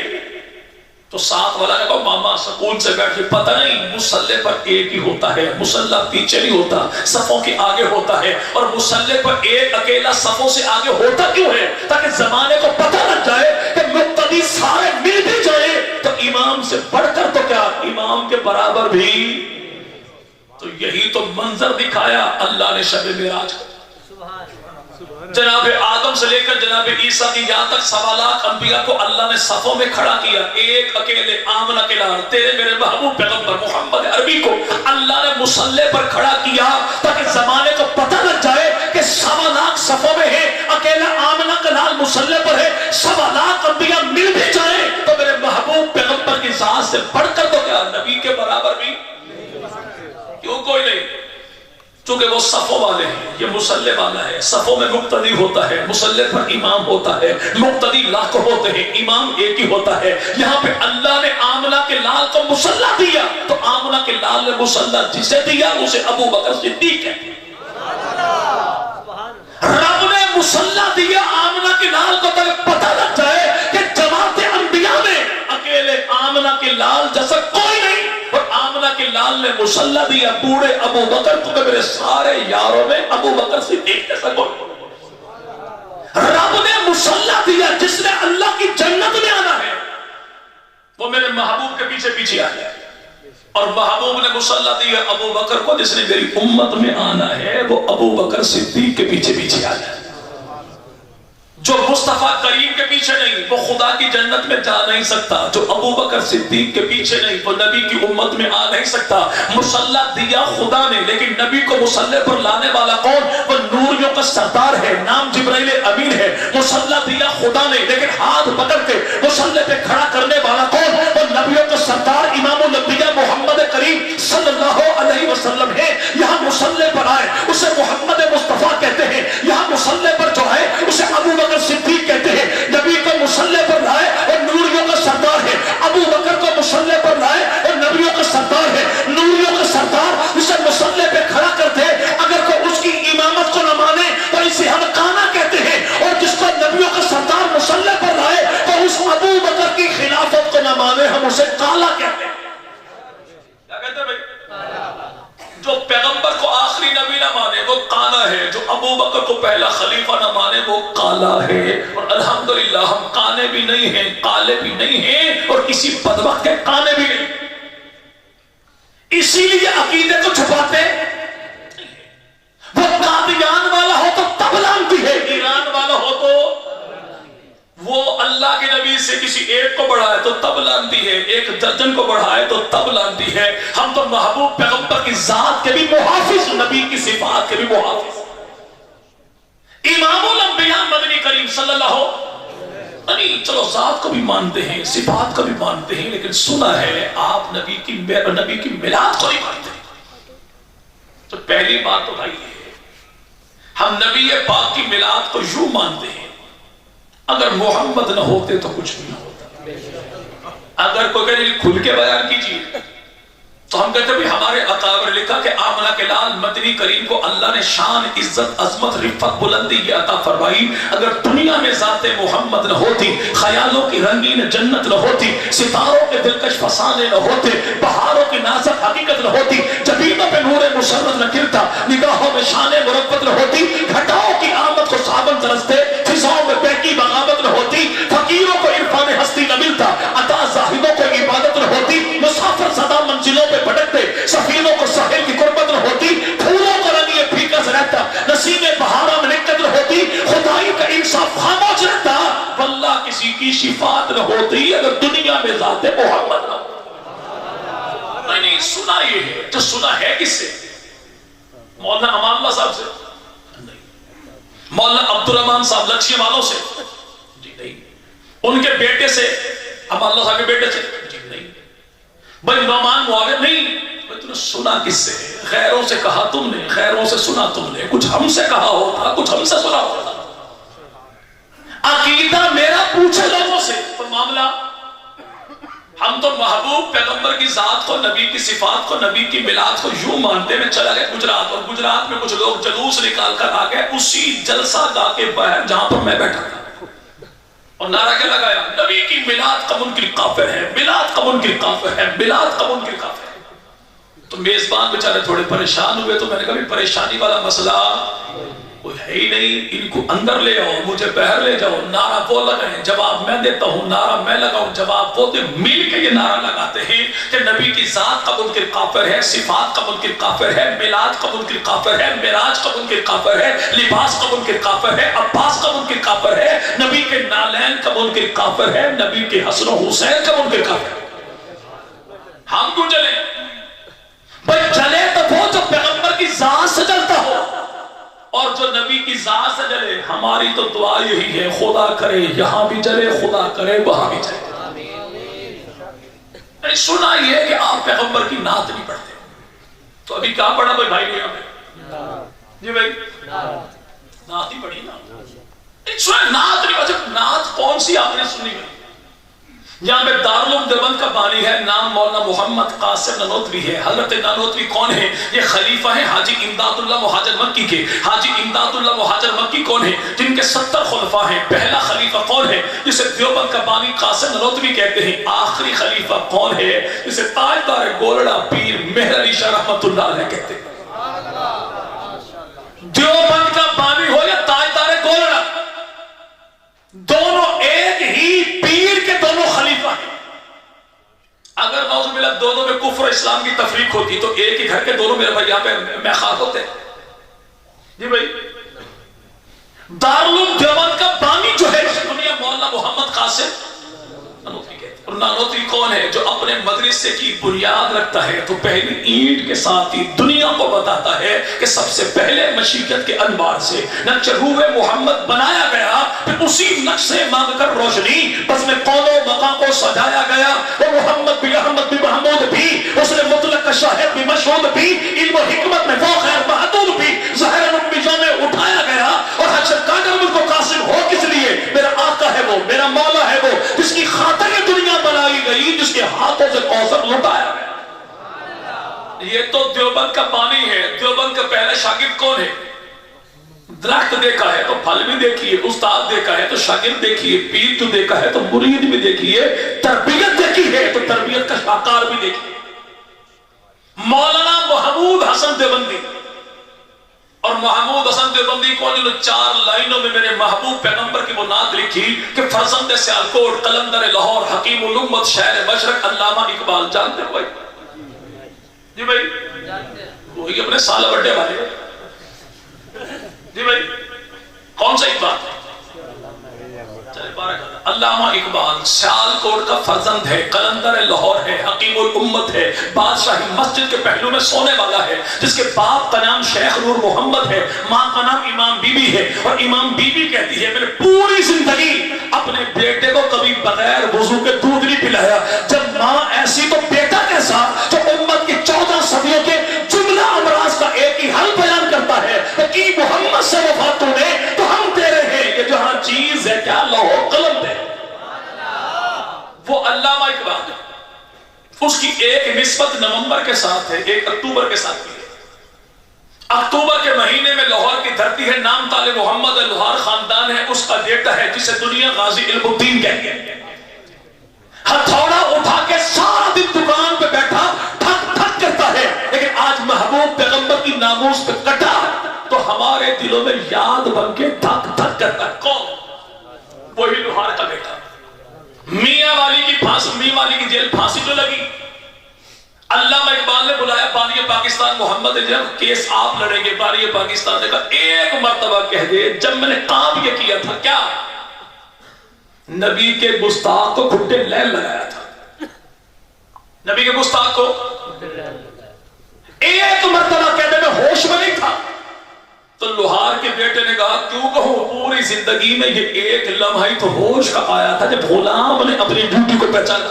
S2: تو ساتھ والا نے کہا ماما سکون سے بیٹھ کے، پتہ نہیں مصلی پر ایک ہی ہوتا ہے، مصلی پیچھے نہیں ہوتا، صفوں کے آگے ہوتا ہے. اور مصلی پر ایک اکیلا صفوں سے آگے ہوتا کیوں ہے؟ تاکہ زمانے کو پتہ لگ جائے کہ مقتدی سارے مل بھی جائے تو امام سے بڑھ کر تو کیا امام کے برابر بھی. تو یہی تو منظر دکھایا اللہ نے شب معراج کو. جناب آدم سے لے کر جناب عیسیٰ کی یہاں تک 1.25 لاکھ انبیاء کو اللہ نے صفوں میں کھڑا کیا. ایک اکیلے آمنہ کے لال تیرے میرے محبوب پیغمبر محمد عربی کو اللہ نے مصلی پر کھڑا کیا تاکہ زمانے کو پتہ لگ جائے کہ 1.25 لاکھ صفوں میں ہے، اکیلا آمنہ کا لال مصلی پر ہے. 1.25 لاکھ انبیاء مل بھی جائیں تو میرے محبوب پیغمبر کی ذات سے بڑھ کر تو کیا نبی کے برابر بھی کیوں کوئی نہیں. چونکہ وہ صفوں والے ہیں، یہ مصلی والا ہے، صفوں میں مقتدی ہوتا ہے، مصلی پر امام ہوتا ہے، مقتدی لاکھ ہوتے ہیں، امام ایک ہی ہوتا ہے. یہاں پہ اللہ نے آمنہ کے لال کو مصلی دیا تو آمنہ کے لال نے مصلی جسے دیا اسے ابو بکر صدیق ہے. رب نے مصلی دیا آمنہ کے لال کو تاکہ پتہ لگ جائے کہ جماعت انبیاء میں اکیلے آمنہ کے لال جیسا کوئی نہیں. اور آمنہ کے لال نے مصلی دیا بوڑھے ابو بکر کو کہ میرے سارے یاروں میں ابو بکر صدیق جیسا کوئی. رب نے مصلی دیا جس نے اللہ کی جنت میں آنا ہے وہ میرے محبوب کے پیچھے پیچھے آ جائے. اور محبوب نے مصلی دیا ابو بکر کو جس نے میری امت میں آنا ہے وہ ابو بکر صدیق کے پیچھے پیچھے آ جائے. جو مصطفیٰ کریم کے پیچھے نہیں وہ خدا کی جنت میں جا نہیں سکتا، جو ابو بکر صدیق کے پیچھے نہیں وہ نبی کی امت میں آ نہیں سکتا. مصلی دیا خدا نے لیکن نبی کو مصلی پر لانے والا کون؟ وہ نوریوں کا سردار ہے، نام جبرائیل امین ہے. مصلی دیا خدا نے لیکن ہاتھ پکڑ کے مصلی پہ کھڑا کرنے والا کون؟ وہ نبیوں کا سردار امام الانبیاء محمد کریم صلی اللہ علیہ وسلم ہے. یہاں مصلی پر آئے اسے محمد مصطفیٰ کہتے ہیں، یہاں مصلی پر جو ہے اسے ابو بکر صدیق کہتے ہیں. نبی کو مصلی پر لائے اور نوریوں کا سردار ہے. ابو بکر کو مصلی پر لائے اور نبیوں کا سردار ہے. نوریوں کا سردار اسے مصلی پہ کھڑا کرتے اگر کوئی اس کی امامت کو نہ مانے تو اسے ہم کانا کہتے ہیں. اور جس کو نبیوں کا سردار مصلی پر لائے تو اس ابو بکر کی خلافت کو نہ مانے ہم اسے کالا کہتے ہیں. کیا کہتے ہیں بھائی؟ جو پیغمبر کو آخری نبی نہ مانے وہ کالا ہے، جو ابو بکر کو پہلا خلیفہ نہ مانے وہ کالا ہے. اور الحمدللہ ہم کانے بھی نہیں ہیں، کالے بھی نہیں ہیں اور کسی بدبخت کے کانے بھی نہیں. اسی لیے عقیدے کو چھپاتے. وہ قادیان والا ہو تو تب لانتی ہے، ایران والا ہو تو وہ اللہ کے نبی سے کسی ایک کو بڑھائے تو تب لانتی ہے، ایک درجن کو بڑھائے تو تب لانتی ہے. ہم تو محبوب پیغمبر کی ذات کے بھی محافظ، نبی کی صفات کے بھی محافظ. امام الانبیاء مدنی کریم صلی اللہ نہیں چلو ذات کو بھی مانتے ہیں، صفات کو بھی مانتے ہیں، لیکن سنا ہے آپ نبی کی میلاد کو نہیں مانتے. تو پہلی بات تو بھائی ہے ہم نبی پاک کی میلاد کو یوں مانتے ہیں اگر محمد نہ ہوتے تو کچھ بھی نہ ہوتا. اگر کوئی کہے کھل کے بیان کیجیے تو ہم کہتے ہیں ہمارے اکابر لکھا کہ آمنہ کے لال مدنی کریم کو اللہ نے شان عزت عظمت رفت بلندی یہ عطا فرمائی. اگر دنیا میں ذات محمد نہ ہوتی، خیالوں کی رنگین جنت نہ ہوتی، ستاروں کے دلکش فسانے نہ ہوتے، بہاروں کی نازک حقیقت نہ ہوتی، جبینوں پہ نور مسرت نہ گرتا، نگاہوں میں شان مربت نہ ہوتی، گھٹاؤں کی آمد کو صابن ترستے، فضاؤں میں بہکی بغاوت نہ ہوتی، فقیروں کو عرفان ہستی نہ ملتا، عطا زاہدوں کو عبادت نہ ہوتی، مسافر صدا منزلوں پہ بھٹکتے، سفینوں کو ساحل کی قربت نہ ہوتی، پھولوں کا رنگ یہ پھیکا سے رہتا، نسیم بہارا میں نکت نہ ہوتی، خدائی کا انصاف خاموش رہتا، واللہ کسی کی شفاعت نہ ہوتی اگر دنیا میں ذات محمد نہ. نہیں سنا یہ ہے تو سنا ہے کس سے؟ مولانا امان اللہ صاحب سے؟ مولانا عبدالرحمن صاحب لچھی والوں سے؟ جی نہیں. ان کے بیٹے سے؟ امان اللہ صاحب کے بیٹے سے؟ جی نہیں. بھائی نعمان معاویہ نہیں. تم نے سنا کس سے؟ غیروں سے کہا تم نے، غیروں سے سنا تم نے، کچھ ہم سے کہا ہوتا، کچھ ہم سے سنا ہوتا۔ عقیدہ میرا پوچھے لوگوں سے تو معاملہ، ہم تو محبوب پیغمبر کی ذات کو، نبی کی صفات کو، نبی کی میلاد کو یوں مانتے میں چلا گیا گجرات، اور گجرات میں کچھ لوگ جلوس نکال کر آ گئے اسی جلسہ گاہ کے باہر جہاں پر میں بیٹھا تھا، اور نعرہ کیا لگایا؟ نبی کی میلاد کا منکر کافر ہے، میلاد کا منکر کافر ہے، میلاد کا منکر کافر ہے۔ تو میزبان بیچارے تھوڑے پریشان ہوئے، تو میں نے کہا پریشانی والا مسئلہ کوئی ہے ہی نہیں، ان کو اندر لے آؤ، مجھے باہر لے جاؤ، نعرہ وہ لگائیں، جواب میں دیتا ہوں، نعرہ میں لگاؤں، جواب وہ دے، مل کے یہ نعرہ لگاتے ہیں کہ نبی کی ذات کا منکر کافر ہے، صفات کا منکر کافر ہے، میلاد کا منکر کافر ہے، معراج کا منکر کافر ہے، لباس کا منکر کافر ہے، عباس کا منکر کافر ہے، نبی کے نالین کا منکر کافر ہے، نبی کے حسن و حسین کا منکر کافر ہے۔ ہم کیوں جلیں؟ بھائی جلے تو وہ جو پیغمبر کی ذات سے جلتا ہو، اور جو نبی کی ذات سے جلے۔ ہماری تو دعا یہی ہے، خدا کرے یہاں بھی جلے، خدا کرے وہاں بھی جلے۔ میں سنا یہ ہے کہ آپ پیغمبر کی نعت نہیں پڑھتے، تو ابھی کہاں پڑھا بھائی یہاں پہ؟ جی بھائی نعت ہی پڑھی نا، نعت نہیں پڑھی، نعت کون سی آپ نے سنی بھائی؟ یہاں پہ دارالعلوم دیوبند کا بانی ہے، نام مولانا محمد قاسم نانوتوی ہے۔ حضرت نانوتوی کون ہے؟ یہ خلیفہ ہیں حاجی امداد اللہ مہاجر مکی کے۔ حاجی امداد اللہ مہاجر مکی کون ہے؟ جن کے 70 خلفاء ہیں۔ پہلا خلیفہ کون ہے؟ جسے دیوبند کا بانی قاسم نانوتوی کہتے ہیں۔ آخری خلیفہ کون ہے؟ جسے تاجدار گولڑا پیر مہر علی شاہ رحمۃ اللہ علیہ کہتے ہیں۔ دیوبند کا بانی ہو یا تاجدار گولڑا، دونوں ایک ہی پیر کے دونوں خلیفہ ہیں۔ اگر نعوذ باللہ دونوں میں کفر اسلام کی تفریق ہوتی تو ایک ہی گھر کے دونوں میرے بھائی یہاں پہ میں خاص ہوتے۔ جی بھائی دارالعلوم دیوبند کا بانی جو ہے دنیا مولانا محمد قاسم نانوتوی کہتے ہیں۔ اور نانوتوی کون ہے؟ جو اپنے مدرسے کی بنیاد رکھتا ہے تو پہلی اینٹ کے ساتھ ہی دنیا کو بتاتا ہے کہ سب سے پہلے مشیت کے انوار سے نقش روح محمد بنایا گیا، پھر اسی نقش سے مانگ کر روشنی بس میں قول و مقام کو سجایا گیا۔ وہ محمد بھی احمد بھی محمود بھی، اس نے مطلق کا شاہد بھی مشہود بھی، علم و حکمت میں وہ خیر محدود بھی، ظاہر نقبی میں اٹھایا گیا۔ اور حشر قادر ملک کو قاسم ہو کس لیے؟ میرا آقا ہے وہ، میرا مولا ہے وہ، جس کی خاطر دنیا بنائی گئی، جس کے ہاتھوں سے کوثر لٹایا گیا۔ یہ تو دیوبند کا بانی ہے۔ دیوبند کا پہلا شاگرد کون ہے؟ درخت دیکھا ہے تو پھل بھی دیکھیے، استاد دیکھا ہے تو شاگرد دیکھیے، پیر جو دیکھا ہے تو مرید بھی دیکھیے، تربیت دیکھی ہے تو تربیت کا شاہکار بھی دیکھیے۔ مولانا محمود حسن دیوبندی، اور محمود حسن دیوبندی کو انہوں نے 4 لائنوں میں میرے محبوب پیغمبر کی وہ نعت لکھی کہ فرزند سیالکوٹ قلندر لاہور حکیم الامت شاعر مشرق علامہ اقبال۔ جانتے ہو بھائی؟ جی بھائی وہی اپنے سال بڑھے والے۔ جی بھائی کون سا اقبال؟ علامہ اقبال سیالکوٹ کا فرزند ہے، قلندر لاہور ہے، حکیم الامت ہے، بادشاہی مسجد کے پہلو میں سونے والا ہے، جس کے باپ کا نام شیخ نور محمد ہے، ماں کا نام امام بی بی ہے، اور امام بی بی کہتی ہے میں نے پوری زندگی اپنے بیٹے کو کبھی بغیر وضو کے دودھ نہیں پلایا۔ جب ماں ایسی تو بیٹا کیسا جو امت کی 14 صدیوں کے جملہ امراض کا ایک ہی حل بیان کرتا ہے کہ محمد سے وفات نے تو ہم تیرے ہیں، یہ جہاں چیز ہے کیا لوح قلم دے۔ وہ علامہ اقبال ہے، اس کی ایک نسبت نومبر کے ساتھ ہے، ایک اکتوبر کے ساتھ بھی ہے۔ اکتوبر کے مہینے میں لاہور کی دھرتی ہے، نام تال محمد لوہار خاندان ہے، اس کا بیٹا ہے جسے دنیا غازی علم الدین کہتے ہیں۔ ہتھوڑا اٹھا کے سارا دن دکان پہ بیٹھا ٹھک ٹھک کرتا ہے، لیکن آج محبوب پیغمبر کی ناموس پہ کٹا تو ہمارے دلوں میں یاد بن کے دھک دھک کرتا ہے۔ کون؟ وہی لوہار کا بیٹا۔ میاں والی کی پھانسی، میاں والی کی جیل پھانسی جو لگی، علامہ اقبال نے بلایا بانی پاکستان محمد جب کیس آپ لڑیں گے، بانی پاکستان نے کہا ایک مرتبہ کہہ دے جب میں نے کام یہ کیا تھا، کیا؟ نبی کے گستاخ کو گھٹے لین لگایا تھا، نبی کے گستاخ کو ایک مرتبہ کہہ دے میں ہوش میں نہیں تھا۔ تو لوہار کے بیٹے نے کہا کیوں کہوں، پوری زندگی میں یہ ایک لمحہ ہی تو ہوش کا آیا تھا جب غلام نے اپنی ڈیوٹی کو پہچانا۔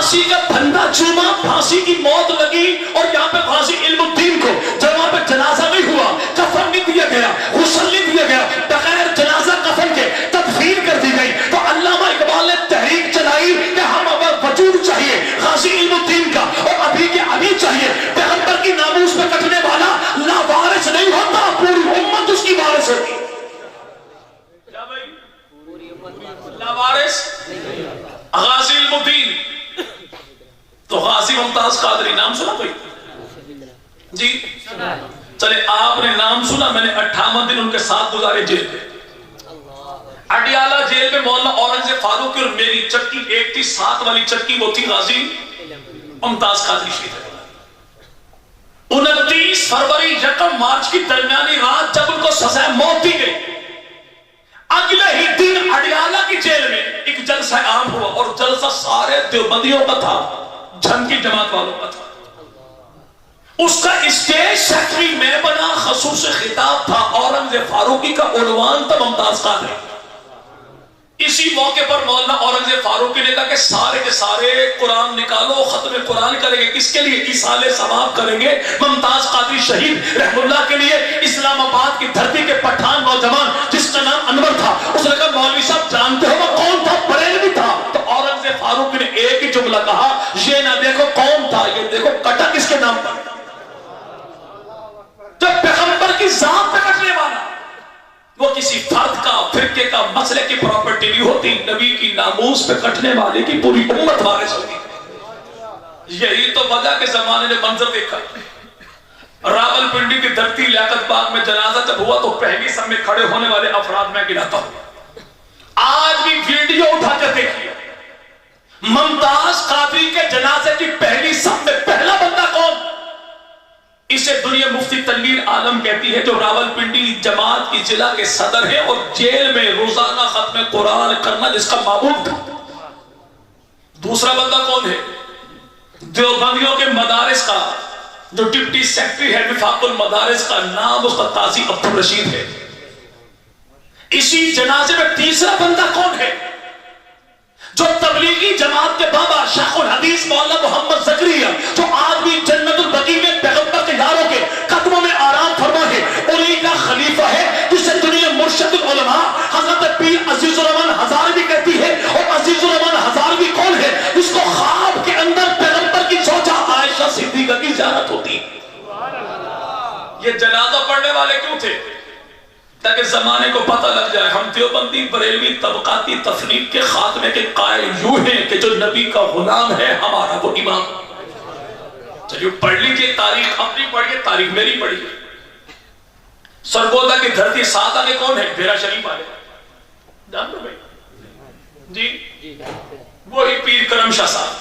S2: پھانسی کا بندہ چوما، پھانسی کی موت لگی، اور یہاں پہ غازی علم الدین کو جب وہاں پہ جنازہ نہیں ہوا، کفن نہیں دیا گیا، غسل نہیں دیا گیا، بغیر جنازہ کفن کے تدفین کر دی گئی، تو علامہ اقبال نے تحریک چلائی کہ ہم اب وجود چاہیے غازی علم الدین کا، اور ابھی کے ابھی چاہیے۔ پیغمبر کی ناموس پہ کٹنے والا لاوارث نہیں ہوتا، پوری امت اس کی وارث ہوتی۔ کیا بھائی؟ لاوارث غازی علم الدین۔ تو غازی ممتاز قادری نام سنا کوئی؟ جی چلے آپ نے نام سنا، میں نے 58 دن ان کے ساتھ گزارے جیل میں۔ اڈیالہ جیل میں مولانا اورنگزیب فاروقی اور میری چکی ایک تھی، 7 والی چکی وہ تھی غازی ممتاز قادری شہید ہے۔ 29 فروری 1 مارچ کی درمیانی رات جب ان کو سزائے موت دی گئی، اگلے ہی دن اڈیالہ کی جیل میں ایک جلسہ عام ہوا، اور جلسہ سارے دیوبندیوں کا تھا، جھنگ کی جماعت والوں کا تھا۔ اس کا اسٹیج سیکرٹری میں بنا، خصوص خطاب تھا اورنگزیب فاروقی کا، عنوان تھا ممتاز قادری۔ اسی موقع پر مولانا اورنگزیب فاروقی نے کہا کہ سارے کے سارے قرآن نکالو، ختم قرآن کریں گے، کس کے لیے؟ ایصال ثواب کریں گے ممتاز قادری شہید رحم اللہ کے لیے۔ اسلام آباد کی دھرتی کے پٹھان نوجوان جس کا نام انور تھا، اس نے کہا مولوی صاحب جانتے ہو وہ کون تھا؟ بریلوی تھا۔ تو اورنگزیب فاروقی نے ایک ہی جملہ کہا، یہ نہ دیکھو کون تھا، یہ دیکھو کٹا کس کے نام پر۔ جب پیغمبر کی ذات پہ کٹنے والا، وہ کسی فرد کا، فرقے کا، مسئلے کی پراپرٹی نہیں ہوتی، نبی کی ناموس پہ کٹنے والے کی پوری امت وارث ہوتی۔ یہی تو وجہ کے زمانے نے منظر دیکھا، راول پنڈی کی دھرتی لیاقت باغ میں جنازہ جب ہوا تو پہلی سب میں کھڑے ہونے والے افراد میں گناتا ہوں۔ آج بھی ویڈیو اٹھا کے دیکھیے، ممتاز قادری کے جنازے کی پہلی سب میں پہلا بندہ کون؟ اسے دنیا مفتی تنویر عالم کہتی ہے، جو راول پنڈی جماعت کی ضلع کے صدر ہیں اور جیل میں روزانہ ختم قرآن کرنا جس کا معمول تھا۔ دوسرا بندہ کون ہے؟ دیوبندیوں کے مدارس کا جو ڈپٹی سیکرٹری ہے وفاق المدارس کا، نام اس کا قاضی عبدالرشید ہے۔ اسی جنازے میں تیسرا بندہ کون ہے؟ جو تبلیغی جماعت کے بابا شیخ الحدیث مولانا محمد زکریا، جو آج بھی جنت البقیع میں پیغمبر کے یاروں کے قدموں میں آرام فرما ہے، انہی کا خلیفہ ہے، جسے دنیا مرشد العلماء حضرت پیر عزیز الرحمن ہزار بھی کہتی ہے۔ اور عزیز الرحمن ہزار بھی کون ہے؟ جس کو خواب کے اندر پیغمبر کی زوجہ عائشہ صدیقہ کی زیارت ہوتی۔ یہ جنازہ پڑھنے والے کیوں تھے؟ تاکہ زمانے کو پتہ لگ جائے ہم دیوبندی بریلوی طبقاتی تفریق کے خاتمے کے قائل یوں ہیں کہ جو نبی کا غلام ہے ہمارا وہ امام۔ چلیے پڑھ لیجیے، تاریخ اپنی پڑھیے، تاریخ میری پڑھیے۔ سرگودا کی دھرتی سادہ کے کون ہے؟ ڈیرہ شریف والے جان دو بھائی جی، وہی پیر کرم شاہ صاحب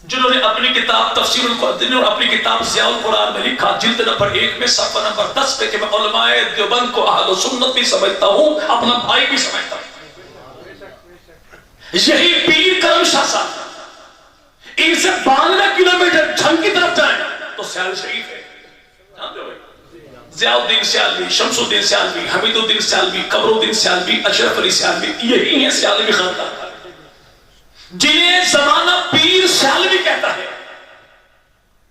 S2: جنہوں نے اپنی کتاب تفسیر القرآن اور اپنی کتاب ضیاء القرآن میں لکھا جلد نمبر 1 میں صفحہ نمبر 10 پہ کہ میں علماء دیوبند کو اہل سنت بھی سمجھتا ہوں، اپنا بھائی بھی سمجھتا ہوں۔ یہی پیر کرم شاہ صاحب، ان سے 92 کلومیٹر جھنگ کی طرف جائیں تو سیال شریف ہے، جانتے ہو ضیاء الدین سیالوی، شمس الدین سیالوی، حمید الدین سیالوی، قمر الدین سیالوی، اشرف علی سیالوی، یہی ہیں سیالوی خاندان جنہیں زمانہ پیر سیالوی کہتا ہے۔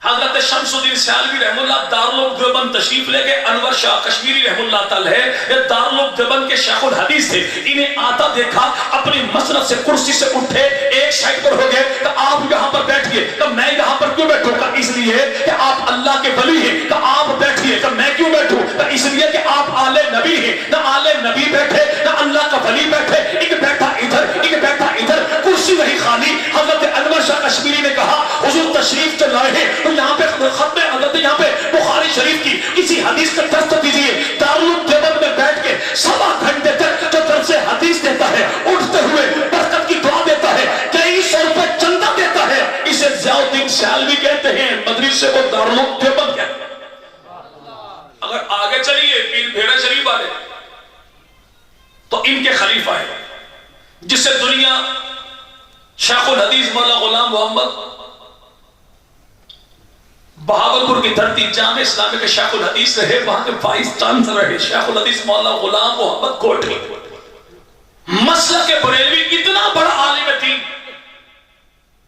S2: حضرت شمس الدین سیالوی رحم اللہ دارالعلوم دیوبند تشریف لے گئے۔ انور شاہ کشمیری رحم اللہ تعالی ہے، یہ دارالعلوم دیوبند کے شیخ الحدیث تھے۔ انہیں آتا دیکھا، اپنی مسند سے کرسی سے اٹھے، ایک سائڈ پر ہو گئے کہ آپ یہاں پر بیٹھئے۔ کہ میں یہاں پر کیوں بیٹھوں؟ کہ اس لیے کہ آپ اللہ کے ولی ہیں۔ کہ آپ بیٹھئے۔ کہ میں کیوں بیٹھوں؟ کہ اس لیے کہ آپ آل نبی ہیں۔ نہ آل نبی بیٹھے نہ اللہ کا ولی بیٹھے، ایک بیٹھا ادھر ایک بیٹھا ادھر، کرسی وہی خالی۔ حضرت انور شاہ کشمیری نے کہا حضور تشریف چل رہے ہیں تو یہاں پہ ختم حضرت یہاں پہ بخاری شریف کی کسی حدیث کا درس دیجیے۔ دارالعلوم دیوبند میں بیٹھ کے 1.25 گھنٹے تک جو درس حدیث دیتا ہے، اٹھتے ہوئے برکت کی دعا دیتا ہے، کئی سو روپے چندہ دیتا ہے، اسے ضیاء الدین سیالوی کہتے ہیں، مدرسے کو دارالعلوم دیوبند کہتے ہیں۔ اگر آگے چلیے پیر بھیڑا شریف والے تو ان کے خلیفہ ہے، جسے دنیا شیخ الحدیث مولانا غلام محمد بہاولپور کی دھرتی جامع اسلامی کے شیخ الحدیث رہے، وہاں کے وائس چانسلر رہے شیخ الحدیث مولانا غلام محمد کوٹھی۔ مسلک بریلوی اتنا بڑا عالم دین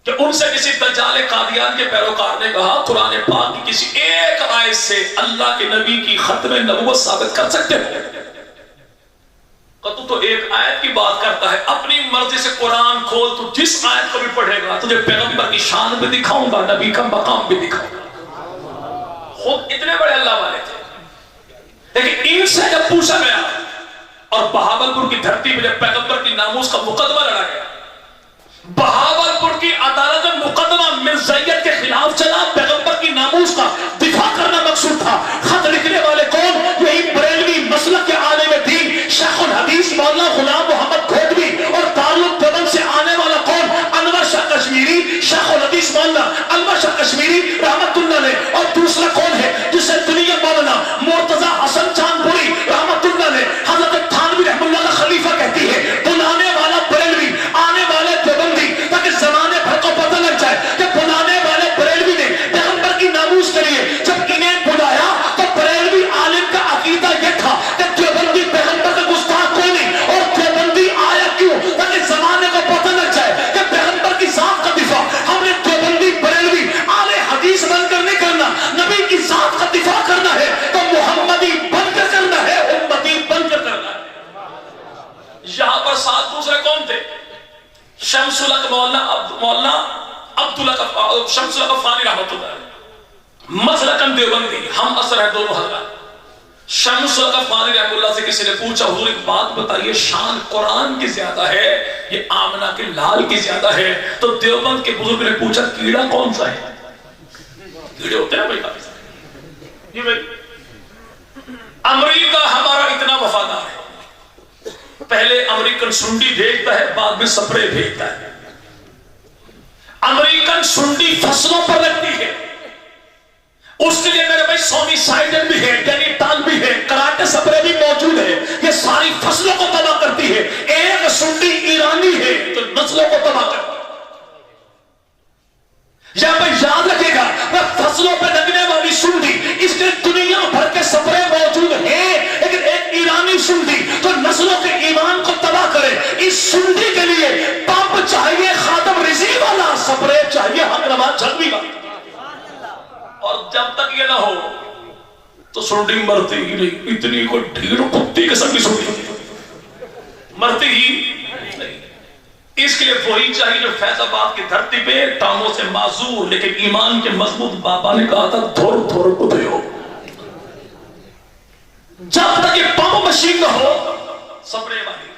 S2: کہ ان سے کسی دجال قادیان کے پیروکار نے کہا قرآن پاک کی کسی ایک آیت سے اللہ کے نبی کی ختم نبوت ثابت کر سکتے ہو؟ تو ایک آیت کی بات کرتا ہے، اپنی مرضی سے قرآن کھول، تو جس آیت کو بھی پڑھے گا تجھے پیغمبر کی شان بھی دکھاؤں گا، نبی کا مقام بھی دکھاؤں گا۔ خود اتنے بڑے اللہ والے تھے، لیکن ان سے جب پوچھا گیا اور بہاولپور کی دھرتی پہ جب پیغمبر کی ناموس کا مقدمہ لڑا گیا، بہاولپور کی عدالت میں مقدمہ مرزائیت کے خلاف چلا، پیغمبر کی ناموس کا دفاع کرنا مقصود تھا۔ خط لکھنے والے کون؟ یہی بریلوی مسلک کے عالم دین شیخ الحدیث مولانا غلام محمد گھوٹوی، اور دارالعلوم دیوبند سے آنے والا کون؟ انور شاہ کشمیری، شیخ الحدیث مولانا انور شاہ کشمیری رحمت اللہ علیہ۔ اور دوسرا کون ہے جسے دنیا مولانا مرتضی حسن چاند پوری رحمت اللہ علیہ حضرت تھانوی رحمۃ اللہ کا خلیفہ کہتی ہے، بلانے والا بریلوی، آنے والے دیوبندی، تاکہ زمانے بھر کو پتہ لگ جائے کہ بلانے والے بریلوی نے پیغمبر کی ناموس کے لیے جب انہیں بلایا تو بریلوی عالم کا عقیدہ یہ تھا کہ دیوبندی پیغمبر کا گستاخ کوئی نہیں، اور دیوبندی آیا کیوں؟ تاکہ زمانے کو پتہ لگ جائے کہ پیغمبر کی ذات کا دفاع ہم نے دیوبندی بریلوی اہل حدیث بن کر نہیں کرنا، نبی کی ذات کا دفاع کرنا ہے تو محمدی بن کر کرنا ہے، امتی بن کر کرنا ہے۔ یہاں پر ساتھ دوسرے کون تھے؟ شمس الحق مولانا عبداللہ شمس الحق فانی رحمت اللہ علیہ، مسلکن دیوبندی، ہم اثر ہے دونوں حضرات۔ شمس الحق فانی رحمت اللہ سے کسی نے پوچھا حضور ایک بات بتائیے، شان قرآن کی زیادہ ہے یہ آمنہ کے لال کی زیادہ ہے؟ تو دیوبند کے بزرگ نے پوچھا کیڑا کون سا ہے؟ کیڑے ہوتے ہیں بھائی کافی سارے، جی بھائی امریکہ ہمارا اتنا وفادار ہے، پہلے امریکن سنڈی بھیجتا ہے، بعد میں سپرے بھیجتا ہے۔ امریکن سنڈی فصلوں پر لگتی ہے، اس کے لیے میرے بھائی سونی سائڈن بھی ہے، ڈینی ٹال بھی ہے، کراٹے سپرے بھی موجود ہے، یہ ساری فصلوں کو تباہ کرتی ہے۔ ایک سنڈی ایرانی ہے تو نسلوں کو تباہ کرتی ہے۔ یا بھائی یاد رکھے گا، وہ فصلوں پہ لگنے والی سنڈی، اس کے دنیا بھر کے سپرے موجود ہیں، لیکن ایک ایرانی سنڈی جو نسلوں کے ایمان کو تباہ کرے، اس سنڈی کے لیے پمپ چاہیے خاتم رضی والا، سپرے چاہیے حق نواز جھلوی والا۔ اور جب تک یہ نہ ہو تو سنڈی مرتی ہی نہیں، اتنی کوئی ڈھیر کتی قسم کی سنڈی مرتی ہی نہیں۔ اس کے لیے وہی چاہیے جو فیض آباد کی دھرتی پہ ٹانگوں سے معذور لیکن ایمان کے مضبوط بابا نے کہا تھا دھر دھر کتے ہو۔ جب تک یہ پمپ مشین نہ ہو سپرے والی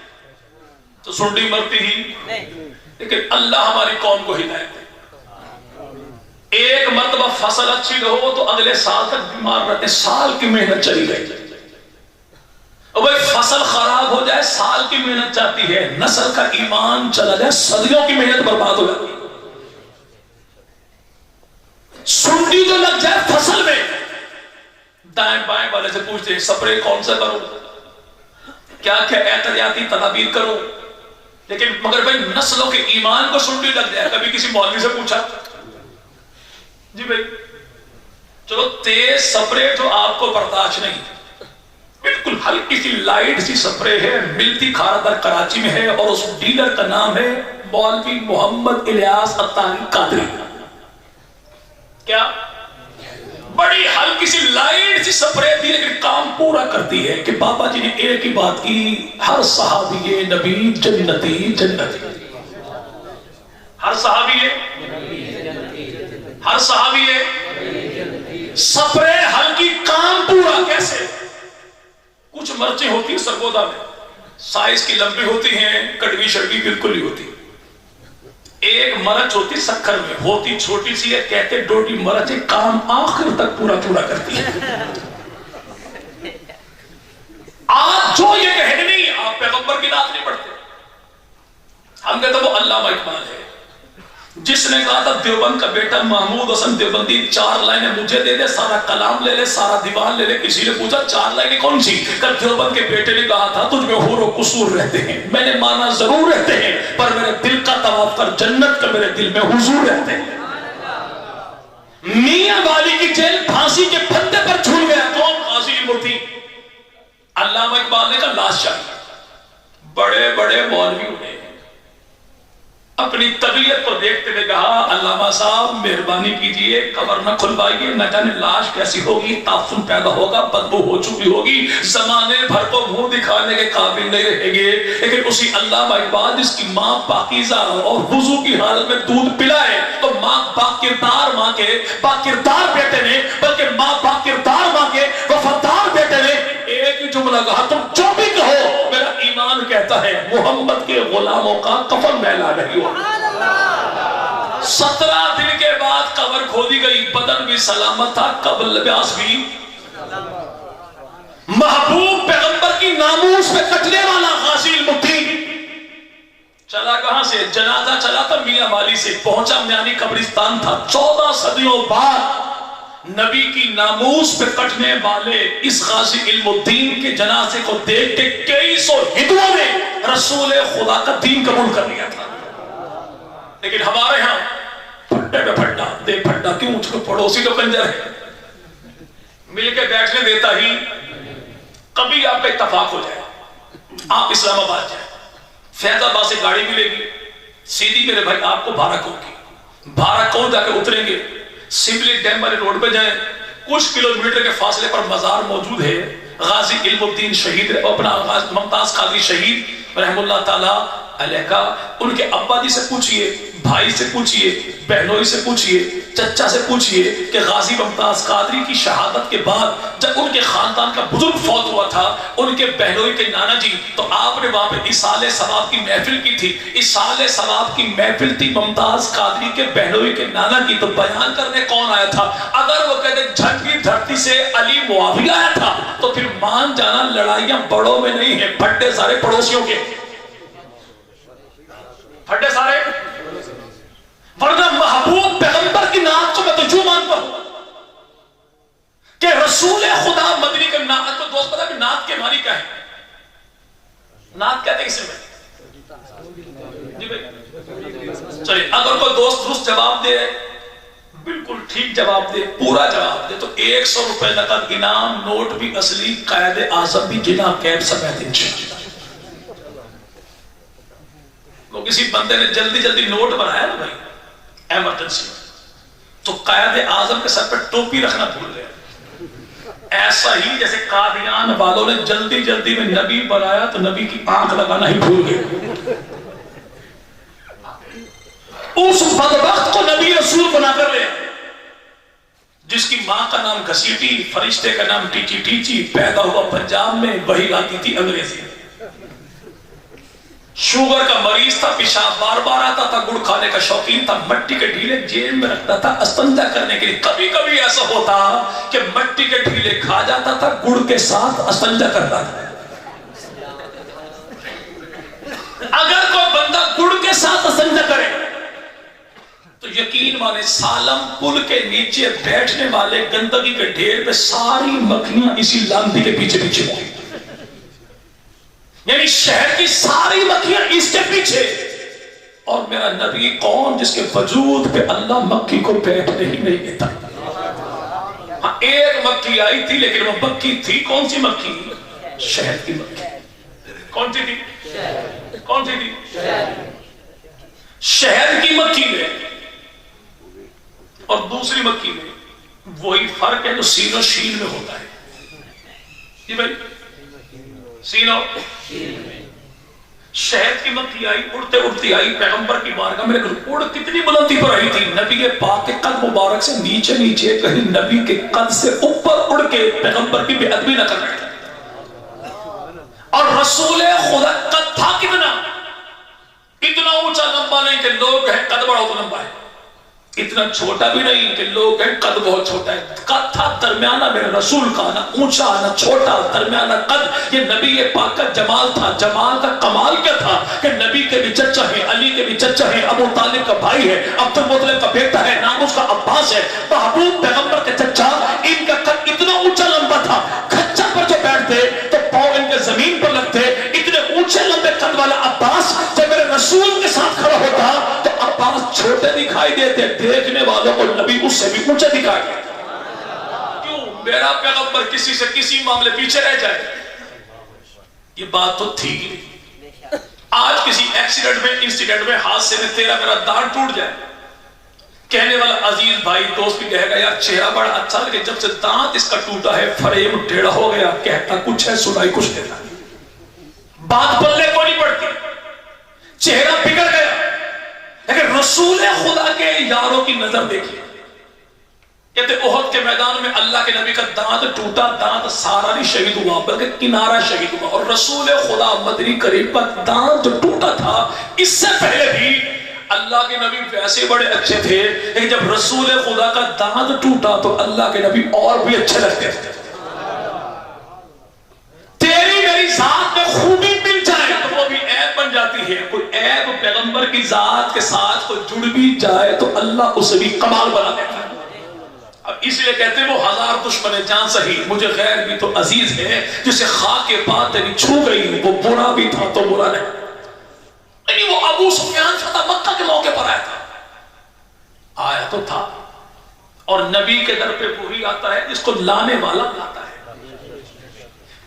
S2: تو سنڈی مرتی ہی نہیں، لیکن اللہ ہماری قوم کو ہدایت دے۔ ایک مرتبہ فصل اچھی نہ ہو تو اگلے سال تک بیمار رہتے، سال کی محنت چلی گئی، اور بھائی فصل خراب ہو جائے سال کی محنت جاتی ہے، نسل کا ایمان چلا جائے صدیوں کی محنت برباد ہو جاتی ہے۔ سنڈی جو لگ جائے فصل میں، دائیں بائیں والے سے پوچھتے ہیں سپرے کون سا کرو، کیا کیا احتیاطی تدابیر کرو، لیکن مگر بھائی نسلوں کے ایمان کو سنڈی لگ جائے۔ کبھی کسی مولوی سے پوچھا جی بھائی چلو تیز سپرے جو آپ کو برداشت نہیں، بالکل ہلکی سی لائٹ سی سپرے ہے، ملتی کھارا در کراچی میں ہے، اور اس ڈیلر کا نام ہے مولوی محمد الیاس عطاری قادری۔ کیا بڑی ہلکی سی لائٹ سی سپرے دی لیکن کام پورا کرتی ہے کہ بابا جی نے ایک ہی بات کی، ہر صحابی نبی جنتی جنتی، ہر صحابی سپرے ہلکی کام پورا۔ کیسے؟ کچھ مرچیں ہوتی ہیں سرگودا میں، سائز کی لمبی ہوتی ہیں، کڑوی شڑوی بالکل نہیں ہوتی۔ ایک مرچ ہوتی سکھر میں، ہوتی چھوٹی سی ہے، کہتے ڈوڈی مرچ کام آخر تک پورا کرتی ہے۔ آپ جو یہ کہہ نہیں، آپ پیغمبر کی نعت نہیں پڑھتے، ہم کہتے وہ علامہ اقبال ہے جس نے کہا تھا دیوبند کا بیٹا محمود حسن دیوبندی 4 لائنیں مجھے دے دے، سارا کلام لے لے، سارا دیوان لے لے۔ کسی نے پوچھا 4 لائنیں کون سی؟ کہ دیوبند کے بیٹے نے کہا تھا تجھ میں حور و قصور رہتے ہیں، میں نے مانا ضرور رہتے ہیں پر میرے دل کا طواف کر، جنت کا میرے دل میں حضور رہتے ہیں۔ میاں والی کی جیل پھانسی کے پھندے پر جھول گیا، کون؟ پھانسی کی مورتی۔ علامہ اقبال نے کہا لاش چاہیے، بڑے بڑے مولوی ہوئے، اپنی طبیعت کو دیکھتے ہوئے کہا علامہ صاحب مہربانی کیجئے قبر نہ کھلوائیے، نہ جانے لاش کیسی ہوگی، تعفن پیدا ہوگا، بدبو ہو چکی ہوگی، زمانے بھر کو منہ دکھانے کے قابل نہیں رہیں گے۔ لیکن اسی علامہ اقبال جس کی ماں پاکیزہ اور وضو کی حالت میں دودھ پلائے تو ماں باکردار ماں کے باکردار بیٹے نے، بلکہ ماں باکردار ماں کے وفادار بیٹے نے ایک ہی جملہ کہا، تم جو بھی کہو میرا ایمان کہتا ہے محمد کے غلاموں کا کفن میلا نہیں ہوا۔ 17 دن کے بعد قبر کھودی گئی، بدن بھی سلامت تھا، قبر لباس بھی۔ محبوب پیغمبر کی ناموس پہ کٹنے والا غازی المدین چلا کہاں سے؟ جنازہ چلا تھا میاں والی سے، پہنچا میانی قبرستان تھا۔ 14 صدیوں بعد نبی کی ناموس پہ کٹنے والے اس غازی علم الدین کے جنازے کو دیکھ کے کئی سو ہندوؤں نے رسول خدا کا دین قبول کر لیا تھا۔ لیکن ہمارے ہاں پھٹے پہ پھٹا دے پھٹا کیوں، اس کو پڑوسی تو کنجر ہے، مل کے بیٹھنے دیتا ہی۔ کبھی آپ کا اتفاق ہو جائے، آپ اسلام آباد جائیں، فیض آباد سے گاڑی ملے گی سیدھی میرے بھائی آپ کو بھارک ہوگی، بھارک کو جا کے اتریں گے، سمبلی ڈیم والے روڈ پہ جائیں، کچھ کلومیٹر کے فاصلے پر مزار موجود ہے، غازی علم الدین شہید اپنا ممتاز قادری شہید رحم اللہ تعالی علیہ کا۔ ان کے ابا جی سے پوچھئے، بھائی سے پوچھئے، بہنوئی سے پوچھئے، چچا سے پوچھئے کہ غازی ممتاز قادری کی شہادت کے بعد جب ان کے خاندان کا بزرگ فوت ہوا تھا، ان کے بہنوئی کے نانا جی، تو آپ نے وہاں پہ اصالِ ثواب کی محفل کی تھی۔ اصالِ ثواب کی محفل تھی ممتاز قادری کے بہنوئی کے نانا کی، تو بیان کرنے کون آیا تھا؟ اگر وہ کہتے جھنگ کی دھرتی سے علی معاویہ آیا تھا تو پھر مان جانا لڑائیاں بڑوں میں نہیں ہیں، پھٹے سارے پڑوسیوں کے، پھٹے سارے۔ ورنہ محبوب پیغمبر کی نعت کو میں تو جو مانتا ہوں کہ رسول خدا مدنی کا نعت کو دوست پتا کہ نعت کے معنی کیا ہے؟ نعت کہتے ہیں اسے میں جی بھائی چلیے، اگر کوئی دوست درست جواب دے، بالکل ٹھیک جواب دے، پورا جواب دے، تو 100 روپے نقد انعام، نوٹ بھی اصلی، قائد اعظم بھی جناب کیب سمیت انشاءاللہ۔ وہ کسی بندے نے جلدی نوٹ بنایا نا بھائی ایمرجنسی، تو قائد اعظم کے سر پہ ٹوپی رکھنا بھول گئے۔ ایسا ہی جیسے قادیان والوں نے جلدی میں نبی بنایا تو نبی کی آنکھ لگانا ہی بھول گئے۔ اس بدبخت کو نبی رسول بنا کر لیا جس کی ماں کا نام گھسیٹی، فرشتے کا نام ٹیچی، پیدا ہوا پنجاب میں، وہی آتی تھی انگریزی۔ شوگر کا مریض تھا، پیشاب بار بار آتا تھا، گڑ کھانے کا شوقین تھا، مٹی کے ڈھیلے جیب میں رکھتا تھا استنجا کرنے کے لیے۔ کبھی کبھی ایسا ہوتا کہ مٹی کے ڈھیلے کھا جاتا تھا، گڑ کے ساتھ استنجا کرتا تھا۔ اگر کوئی بندہ گڑ کے ساتھ استنجا کرے تو یقین مانے سالم پل کے نیچے بیٹھنے والے گندگی کے ڈھیر پہ ساری مکھیاں اسی لانتی کے پیچھے ہوئی، یعنی شہر کی ساری مکھیاں اس کے پیچھے۔ اور میرا نبی کون جس کے وجود پہ اللہ مکھی کو بیٹھنے ہی نہیں دیتا۔ ہاں ایک مکھی آئی تھی لیکن وہ مکھی تھی کون سی مکھی؟ شہد کی مکھی۔ کون سی تھی؟ کون سی تھی؟ شہد کی مکھی میں اور دوسری مکھی میں وہی فرق ہے جو سین و شین میں ہوتا ہے جی بھائی۔ سینو شہد کی مکھی آئی، اڑتے اڑتی آئی پیغمبر کی بارگاہ میں، لیکن اڑ کتنی بلندی پر آئی تھی؟ نبی پاک کے قد مبارک سے نیچے کہیں نبی کے قد سے اوپر اڑ کے پیغمبر کی بے ادبی نہ کر رہے تھے۔ اور رسول خدا قد تھا کتنا؟ اتنا اونچا لمبا نہیں کہ لوگ ہیں قد بڑا تو لمبا ہے، اتنا چھوٹا بھی نہیں کہ لوگ ہیں قد بہت چھوٹا ہے۔ قد تھا درمیانہ میرے رسول کا، نہ اونچا نہ چھوٹا، درمیانہ قد۔ یہ نبی پاک کا جمال تھا۔ جمال کا کمال کیا تھا کہ نبی کے بھی چچا ہے، علی کے بھی چچا ہے، ابو طالب کا بھائی ہے، عبد المطلب کا بیٹا ہے، نام اس کا عباس ہے، محبوب پیغمبر کے چچا۔ ان کا قد اتنا اونچا لمبا تھا، کھچر پر جو بیٹھتے تو پاؤں ان کے زمین پر لگتے۔ اتنے اونچے لمبے قد والا عباس جب میرے رسول کے ساتھ کھڑا ہوتا تو عباس چھوٹے دکھائی دیتے، دیکھنے والوں کو نبی اس سے بھی اونچا دکھائی دیتا۔ کیوں؟ میرا پیغمبر کسی سے کسی معاملے پیچھے رہ جائے؟ یہ بات تو تھی آج کسی ایکسیڈنٹ میں انسیڈنٹ میں حادثے میں تیرا میرا دانت ٹوٹ جائے، کہنے والا عزیز بھائی دوست بھی کہے گا یار چہرہ بڑا اچھا لیکن جب سے دانت اس کا ٹوٹا ہے فریم ٹیڑھا ہو گیا، کہتا کچھ ہے سنائی کچھ دیتا، بات بلنے کو نہیں پڑتی، چہرہ بگڑ گیا۔ لیکن رسول خدا کے یاروں کی نظر دیکھیے، کہتے احد کے میدان میں اللہ کے نبی کا دانت ٹوٹا، دانت سارا نہیں شہید ہوا بلکہ کنارہ شہید ہوا، اور رسول خدا مدنی کریم پر دانت جو ٹوٹا تھا اس سے پہلے بھی اللہ کے نبی ویسے بڑے اچھے تھے، لیکن جب رسول خدا کا دانت ٹوٹا تو اللہ کے نبی اور بھی اچھے لگتے تھے۔ تیری میری ذات میں خوبی مل جائے تو وہ بھی عیب بن جاتی ہے، کوئی عیب پیغمبر کی ذات کے ساتھ کوئی جڑ بھی جائے تو اللہ اسے بھی کمال بنا دیتا ہے۔ اب اس لیے کہتے ہیں وہ ہزار دشمن جان سہی مجھے غیر بھی تو عزیز ہے، جسے خاک کے بعد تیری چھو گئی وہ برا بھی تھا تو برا نہیں۔ یعنی وہ ابو سفیان فتح مکہ کے موقع پر آیا تو تھا، اور نبی کے در پہ وہی آتا ہے جس کو لانے والا لاتا ہے۔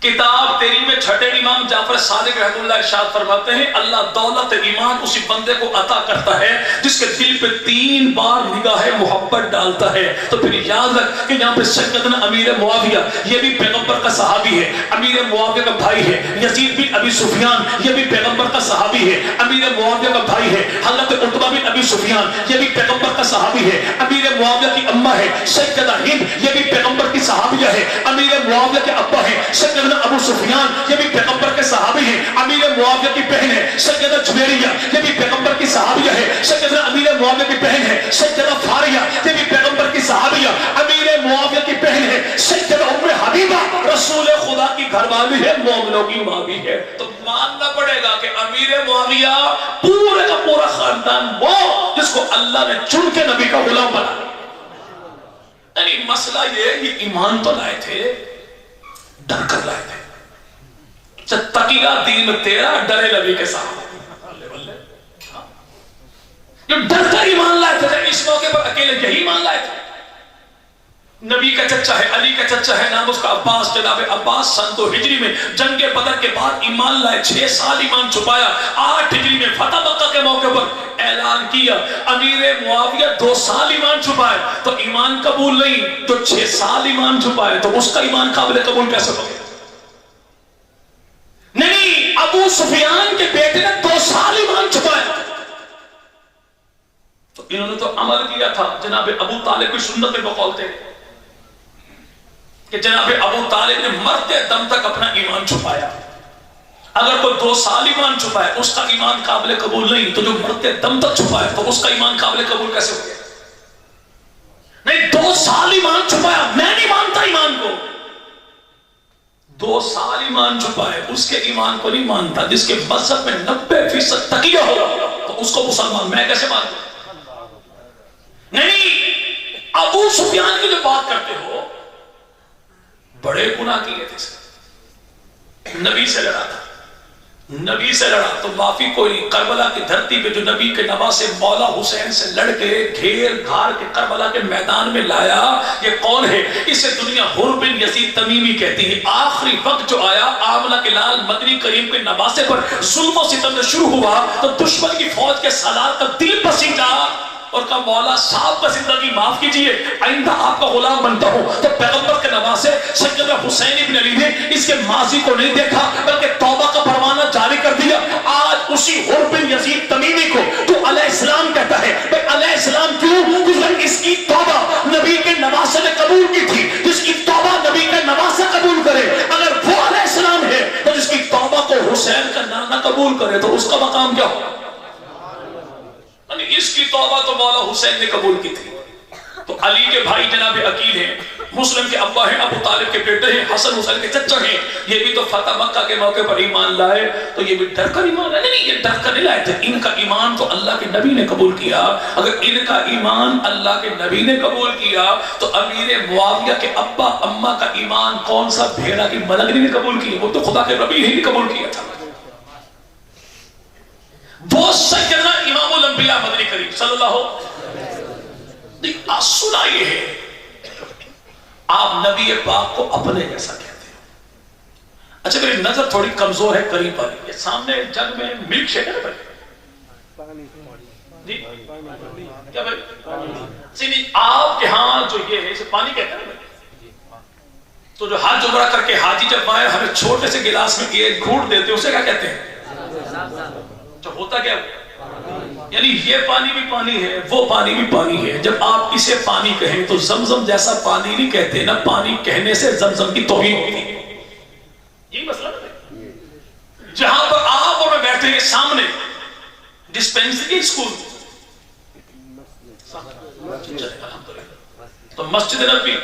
S2: کتاب تیری میں چھٹے امام جعفر صادق رحمۃ اللہ ارشاد فرماتے ہیں اللہ دولت ایمان اسی بندے کو عطا کرتا ہے جس کے دل پہ 3 بار نگاہ محبت ڈالتا ہے۔ تو پھر یاد رکھ کہ یہاں پہ سیدنا امیر معاویہ یہ بھی پیغمبر کا صحابی ہے، امیر معاویہ کا بھائی ہے، یزید بن ابی سفیان یہ بھی پیغمبر کا صحابی ہے، امیر معاویہ کا بھائی ہے، حضرت عتبہ بن ابی سفیان یہ بھی پیغمبر کا صحابی ہے، امیر معاویہ کی اماں ہے سیدہ ہند یہ بھی پیغمبر کی صحابیہ ہے، امیر معاویہ کے ابا ہے سیدنا ابو سفیان یہ بھی پیغمبر کے صحابی ہیں، امیر معاویہ کی بہن ہے سیدہ جویریہ یہ بھی پیغمبر کی صحابیہ ہے، سیدنا امیر معاویہ کی بہن ہے سیدہ فاریہ یہ بھی پیغمبر کی صحابیہ، امیر معاویہ کی بہن ہے سیدہ ام حبیبہ رسول خدا کی گھر والی ہے، مومنوں کی ماں بھی ہے۔ تو ماننا پڑے گا کہ امیر معاویہ پورے کا پورا خاندان وہ جس کو اللہ نے چن کے نبی کا غلام بنا۔ یعنی مسئلہ یہ ایمان تو لائے تھے، ڈر کر لائے تھے، تقیہ دین تیرا ڈرے نبی کے ساتھ، جو ڈر کر ایمان لائے تھے اس موقع پر اکیلے یہی ایمان لائے تھے۔ نبی کا چچا ہے، علی کا چچا ہے، نام اس کا عباس، جناب عباس سن 2 ہجری میں جنگ بدر کے بعد ایمان لائے، 6 سال ایمان چھپایا، 8 ہجری میں فتح مکہ کے موقع پر اعلان کیا۔ امیر معاویہ 2 سال ایمان چھپائے تو ایمان قبول نہیں، تو 6 سال ایمان چھپائے تو اس کا ایمان قابل قبول کیسے ہو گیا؟ نہیں، ابو سفیان کے بیٹے نے 2 سال ایمان چھپایا تو انہوں نے تو عمل کیا تھا۔ جناب ابو طالب کی سنت پہ بقول تھے کہ جناب ابو طالب نے مرتے دم تک اپنا ایمان چھپایا۔ اگر کوئی 2 سال ایمان چھپائے اس کا ایمان قابل قبول نہیں، تو جو مرتے دم تک چھپائے تو اس کا ایمان قابل قبول کیسے ہو گیا؟ نہیں، 2 سال ایمان چھپایا، میں نہیں مانتا ایمان کو، 2 سال ایمان چھپائے اس کے ایمان کو نہیں مانتا۔ جس کے مذہب میں 90% تقیہ ہو تو اس کو مسلمان میں کیسے مانتا؟ نہیں، ابو سفیان کی جو بات کرتے ہو بڑے گناہ کیے تھے، نبی سے لڑا تھا، نبی سے لڑا تو معافی کوئی، کربلا کی دھرتی پہ جو نبی کے نواسے مولا حسین سے لڑ کے گھیر گھار کے کربلا کے میدان میں لایا، یہ کون ہے؟ اسے دنیا حر بن یزید تمیمی کہتی ہے۔ آخری وقت جو آیا آمنہ کے لال مدنی کریم کے نواسے پر ظلم و ستم شروع ہوا تو دشمن کی فوج کے سالار کا دل پسیجا اور کہا مولا صاحب کا زندگی معاف کیجئے، آئندہ آپ کا غلام بنتا ہوں۔ تو پیغمبر کے نواسے سیدنا حسین ابن علی نے اس کے ماضی کو نہیں دیکھا بلکہ توبہ کا پروانہ جاری کر دیا۔ آج اسی حر بن یزید تمیمی کو تو علیہ السلام کہتا ہے، علیہ السلام کیوں؟ کیونکہ اس کی توبہ نبی کے نواسے نے قبول کی تھی۔ جس کی توبہ نبی کے نواسے قبول کرے، اگر وہ علیہ السلام ہے تو جس کی توبہ کو حسین کا نانا قبول کرے تو اس کا مقام کیا ہو؟ اس کی توبہ تو مولا حسین نے قبول کی تھی۔ تو علی کے بھائی جناب عقیل ہیں، مسلم کے ابا ہیں، ابو طالب کے بیٹے ہیں، حسن حسین کے چچا ہیں، یہ بھی تو فتح مکہ کے موقع پر ایمان لائے تو یہ بھی ڈر کر ایمان لائے؟ نہیں، یہ ڈر کر نہیں لائے تھے، ان کا ایمان تو اللہ کے نبی نے قبول کیا۔ اگر ان کا ایمان اللہ کے نبی نے قبول کیا تو امیر معاویہ کے ابا اماں کا ایمان کون سا بھیڑا کی ملنگری نے قبول کیا؟ وہ تو خدا کے نبی ہی قبول کیا تھا۔ وہ سیدنا امام الانبیاء مدنی کریم صلی اللہ علیہ سنا یہ ہے، آپ نبی پاک کو اپنے جیسا کہتے ہیں، اچھا میری نظر تھوڑی کمزور ہے، قریب والی یہ سامنے جگ میں ملک شیک ہے نا بھائی جی کیا بھائی آپ کے ہاں جو یہ ہے اسے پانی کہتے ہیں نا بھائی. تو جو حج عمرہ کر کے حاجی جب آئے ہمیں چھوٹے سے گلاس میں ایک گھونٹ دیتے ہیں اسے کیا کہتے ہیں؟ جو ہوتا کیا یعنی یہ پانی بھی پانی ہے، وہ پانی بھی پانی ہے. جب آپ اسے پانی کہیں تو زمزم جیسا پانی نہیں کہتے نا، پانی کہنے سے زمزم کی توہین ہوتی ہے. یہی مسئلہ ہے. جہاں پر آپ اور میں بیٹھے ہیں سامنے ڈسپینسری اسکول تو مسجد نبوی،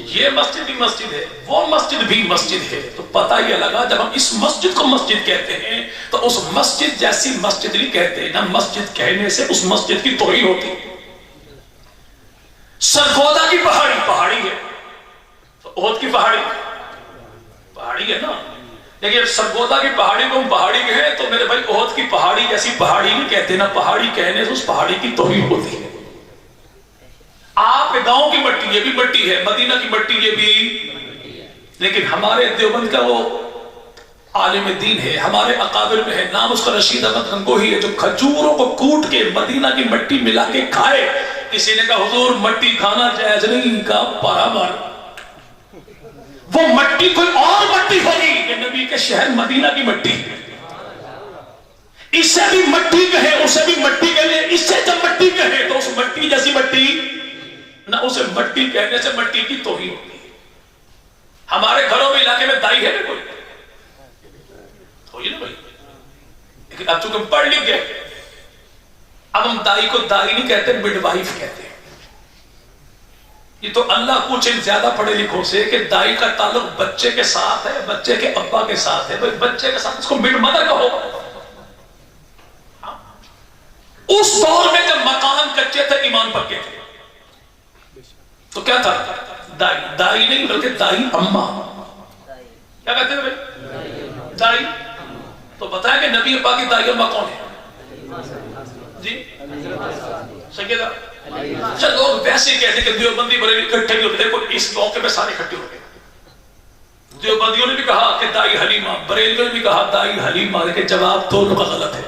S2: یہ مسجد بھی مسجد ہے، وہ مسجد بھی مسجد ہے. تو پتہ یہ لگا جب ہم اس مسجد کو مسجد کہتے ہیں تو اس مسجد جیسی مسجد نہیں کہتے نا، مسجد کہنے سے اس مسجد کی توہین ہوتی. سرگودا کی پہاڑی پہاڑی ہے، تو احد کی پہاڑی پہاڑی ہے نا، لیکن سرگودا کی پہاڑی کو ہم پہاڑی کہیں تو میرے بھائی احد کی پہاڑی جیسی پہاڑی نہیں کہتے نا، پہاڑی کہنے سے اس پہاڑی کی توہین ہوتی ہے. آپ کے گاؤں کی مٹی یہ بھی مٹی ہے، مدینہ کی مٹی یہ بھی، لیکن ہمارے دیوبند کا وہ عالم دین ہے، ہمارے اکابر میں ہے، نام اس کا رشید احمد گنگوہی ہے، جو کھجوروں کو کوٹ کے مدینہ کی مٹی ملا کے کھائے. کسی نے کہا حضور مٹی کھانا جائز نہیں، کہا پارا مار. وہ مٹی کوئی اور مٹی ہوگی، یہ نبی کے شہر مدینہ کی مٹی، اسے بھی مٹی کہے اسے بھی مٹی کہے، اس سے جب مٹی کہے تو اس مٹی جیسی مٹی نہ، اسے مٹی کہنے سے مٹی کی توہین ہوتی ہے. ہمارے گھروں میں علاقے میں دائی ہے نا کوئی ہوئی نا بھائی، لیکن اب چونکہ پڑھ لکھ گئے اب ہم دائی کو دائی نہیں کہتے، مڈ وائف کہتے ہیں. یہ تو اللہ پوچھے زیادہ پڑھے لکھوں سے کہ دائی کا تعلق بچے کے ساتھ ہے، بچے کے ابا کے ساتھ ہے. بھائی بچے کے ساتھ اس کو مڈ مدر کہو. اس دور میں جب مکان کچے تھے ایمان پکے تھے تو کیا تھا؟ دائی. دائی نہیں بلکہ دائی اماں. کیا کہتے ہیں بھائی؟ دائی. تو بتایا کہ نبی پاک کی دائی اماں کون ہے جی؟ سیدہ. اچھا لوگ ویسے ہی کہتے ہیں کہ دیوبندی بریلوی اکٹھے نہیں ہوتے. دیکھو اس موقع پہ سارے اکٹھے ہو گئے. دیوبندیوں نے بھی کہا کہ دائی حلیمہ، بریلویوں نے بھی کہا دائی حلیمہ، لیکن جواب دونوں کا غلط ہے.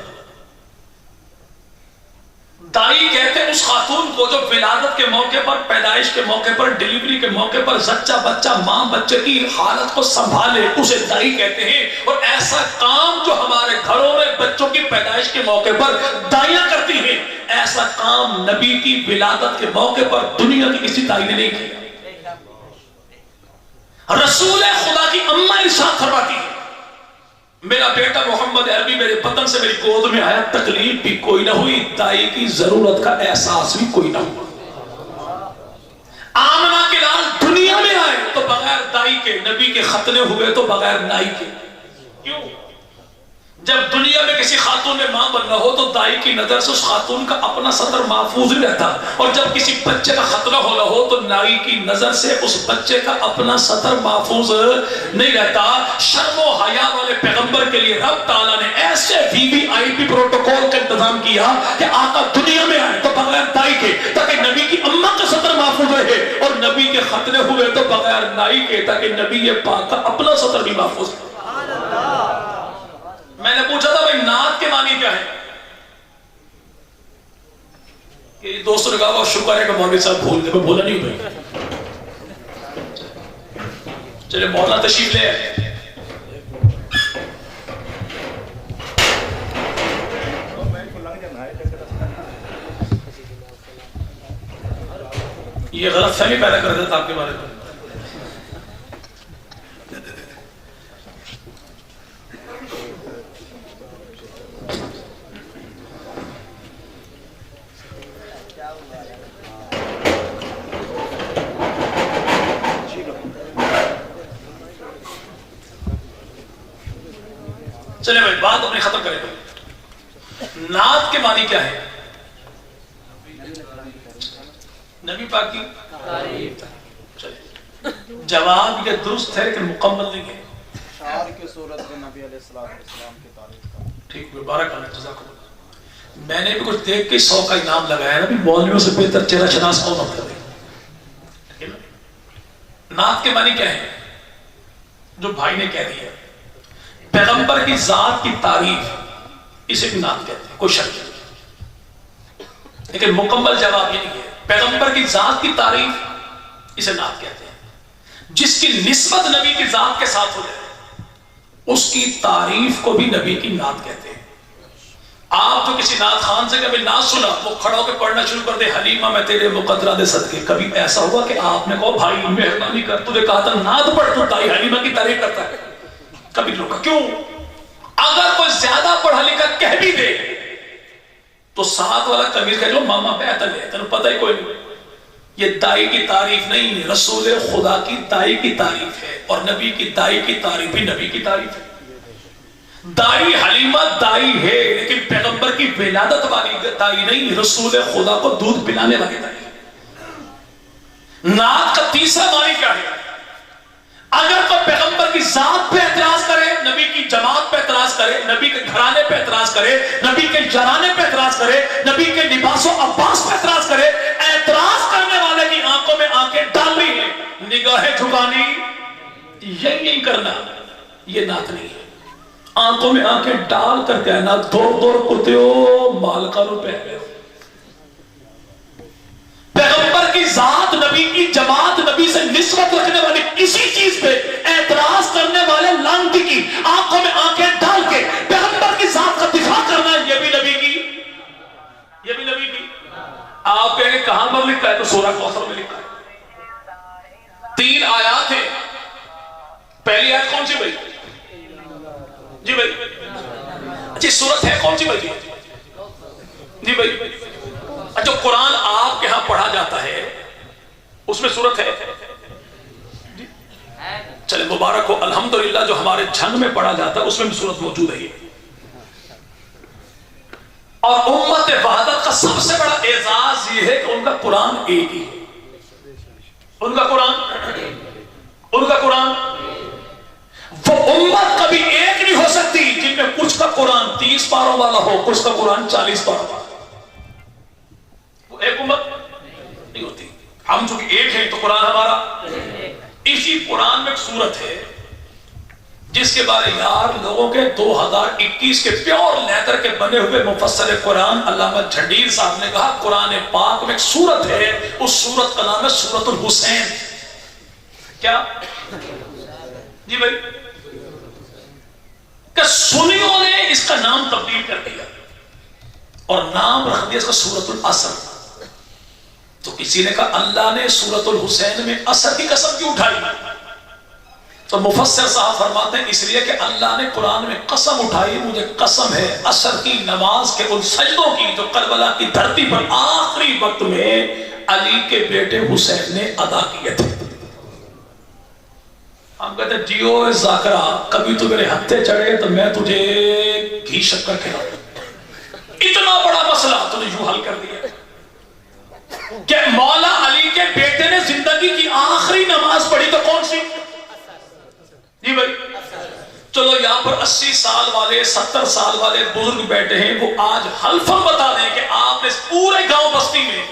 S2: دائی کہتے ہیں اس خاتون کو جو ولادت کے موقع پر، پیدائش کے موقع پر، ڈیلیوری کے موقع پر زچہ بچہ ماں بچے کی حالت کو سنبھالے، اسے دائی کہتے ہیں. اور ایسا کام جو ہمارے گھروں میں بچوں کی پیدائش کے موقع پر دائیاں کرتی ہیں، ایسا کام نبی کی ولادت کے موقع پر دنیا کی کسی دائی نے نہیں کیا. رسول خدا کی اماں ارشاد فرماتی ہے میرا بیٹا محمد عربی میرے بطن سے میری گود میں آیا، تکلیف بھی کوئی نہ ہوئی، دائی کی ضرورت کا احساس بھی کوئی نہ ہوا. آمنہ کے لال دنیا میں آئے تو بغیر دائی کے، نبی کے ختنے ہوئے تو بغیر نائی کے. کیوں؟ جب دنیا میں کسی خاتون میں ماں بننا ہو تو دائی کی نظر سے اس خاتون کا اپنا سطر محفوظ نہیں رہتا، اور جب کسی بچے کا ختنہ ہونا ہو تو نائی کی نظر سے اس بچے کا اپنا سطر محفوظ نہیں رہتا. شرم و حیا والے پیغمبر کے لیے رب تعالیٰ نے ایسے VVIP پروٹوکول کا انتظام کیا کہ آقا دنیا میں آئے تو بغیر دائی کے تاکہ نبی کی اماں کا سطر محفوظ رہے، اور نبی کے ختنے ہوئے تو بغیر نائی کے تاکہ نبی پاک کا اپنا سطر بھی محفوظ رہے. میں نے پوچھا تھا بھائی نعت کے معنی کیا ہے؟ کہ دوستوں نے کہا وہ شکر ہے کہ مولوی صاحب بھول گئے. میں بولا نہیں بھائی. چلے مولانا تشریف لے آئے. یہ غلط فہمی پیدا کر دیتا آپ کے بارے میں. چلے بھائی بات اپنی ختم کریں. نعت کے معنی کیا ہے؟ نبی پاک کی تعریف. چلے جواب یہ درست ہے کہ مکمل نہیں ہے.
S3: شعر کی صورت میں نبی علیہ السلام کی تعریف کا.
S2: ٹھیک ہے، بارک اللہ، جزاک اللہ. میں نے بھی کچھ دیکھ کے 100 کا انعام لگایا نا، بھی مولویوں سے بہتر چہرہ شناس کون ہوتا ہے. نعت کے معنی کیا ہے؟ جو بھائی نے کہہ دیا پیغمبر کی ذات کی تعریف اسے بھی نعت کہتے ہیں، کوئی شک نہیں، لیکن مکمل جواب یہ نہیں ہے۔ پیغمبر کی ذات کی تعریف اسے نعت کہتے ہیں، جس کی نسبت نبی کی ذات کے ساتھ ہو جائے اس کی تعریف کو بھی نبی کی نعت کہتے ہیں۔ آپ جو کسی نعت خان سے کبھی نعت سنا، وہ کھڑا ہو کے پڑھنا شروع کر دے حلیمہ میں تیرے مقدرہ دے صدقے، کبھی ایسا ہوا کہ آپ نے کہا بھائی مہربانی کر، تجھے کہا تھا نعت پڑھ، تو تائی حلیمہ کی تعریف کرتا ہے؟ کبھی روکا کیوں؟ اگر کوئی زیادہ پڑھا لکھا کہہ بھی دے تو ساتھ والا قمیض کہہ لو ماما بہتر ہے، تمہیں پتہ ہی کوئی نہیں۔ یہ دائی کی تعریف نہیں، رسول خدا کی دائی کی تعریف ہے، اور نبی کی دائی کی تعریف بھی نبی کی تعریف ہے۔ دائی حلیمہ دائی ہے، لیکن پیغمبر کی ولادت والی دائی نہیں، رسول خدا کو دودھ پلانے والی دائی۔ نعت کا تیسرا معنی کیا ہے؟ اگر کوئی پیغمبر کی ذات پہ اعتراض کرے، نبی کی جماعت پہ اعتراض کرے، نبی کے گھرانے پہ اعتراض کرے، نبی کے جرانے پہ اعتراض کرے، نبی کے لباس و عباس پہ اعتراض کرے، اعتراض کرنے والے کی آنکھوں میں آنکھیں ڈالنی ہے، نگاہیں جھکانی یہی کرنا، یہ نعت نہیں ہے۔ آنکھوں میں آنکھیں ڈال کر کہنا دور دور کتیو مالکا روپے، پیغمبر کی ذات، نبی کی جماعت، نبی سے نسبت رکھنے والی کسی چیز پہ اعتراض کرنے والے لانتی کی آنکھوں میں آنکھیں ڈال کے پیغمبر کی ذات کا دفاع کرنا، یہ بھی نبی کی، یہ بھی نبی کی۔ آپ کہیں گے کہاں پر لکھا ہے؟ تو سورہ کوثر میں لکھا ہے، 3 آیات ہیں۔ پہلی آیت کون سی بھائی؟ جی بھائی، اچھی صورت ہے کون سی بھائی؟ جی بھائی، جو قرآن آپ کے ہاں پڑھا جاتا ہے اس میں صورت ہے؟ چلے مبارک ہو، الحمدللہ جو ہمارے جھنگ میں پڑھا جاتا ہے اس میں بھی صورت موجود ہے۔ اور امت وحدت کا سب سے بڑا اعزاز یہ ہے کہ ان کا قرآن ایک ہی ہے، ان کا قرآن وہ امت کبھی ایک نہیں ہو سکتی جن میں کچھ کا قرآن 30 پاروں والا ہو، کچھ کا قرآن 40 پاروں والا، وہ ایک امت نہیں ہوتی۔ ہم چونکہ ایک ہیں تو قرآن ہمارا، اسی قرآن میں ایک سورت ہے جس کے بارے یار لوگوں کے 2021 کے پیور لیدر کے بنے ہوئے مفسر قرآن علامہ جھنڈیر صاحب نے کہا قرآن پاک میں ایک سورت ہے، اس سورت کا نام ہے سورت الحسین۔ کیا جی بھائی؟ کہ سنیوں نے اس کا نام تبدیل کر دیا اور نام رکھ دیا اس کا سورت العصر۔ تو کسی نے کہا اللہ نے سورت الحسین میں عصر کی قسم کیوں اٹھائی؟ تو مفسر صاحب فرماتے ہیں اس لیے کہ اللہ نے قرآن میں قسم اٹھائی، مجھے قسم ہے عصر کی نماز کے ان سجدوں کی جو کربلا کی دھرتی پر آخری وقت میں علی کے بیٹے حسین نے ادا کیے تھے۔ ہم کہتے ہیں جیو ذاکرہ کبھی تو میرے ہتھے چڑھے تو میں تجھے گھی شکر کھلاؤں، اتنا بڑا مسئلہ تو نے یوں حل کر دیا کہ مولا علی کے بیٹے نے زندگی کی آخری نماز پڑھی تو کون سی؟ جی بھائی چلو یہاں پر 80 سال والے 70 سال والے بزرگ بیٹھے ہیں، وہ آج حلفاً بتا دیں کہ آپ نے پورے گاؤں بستی میں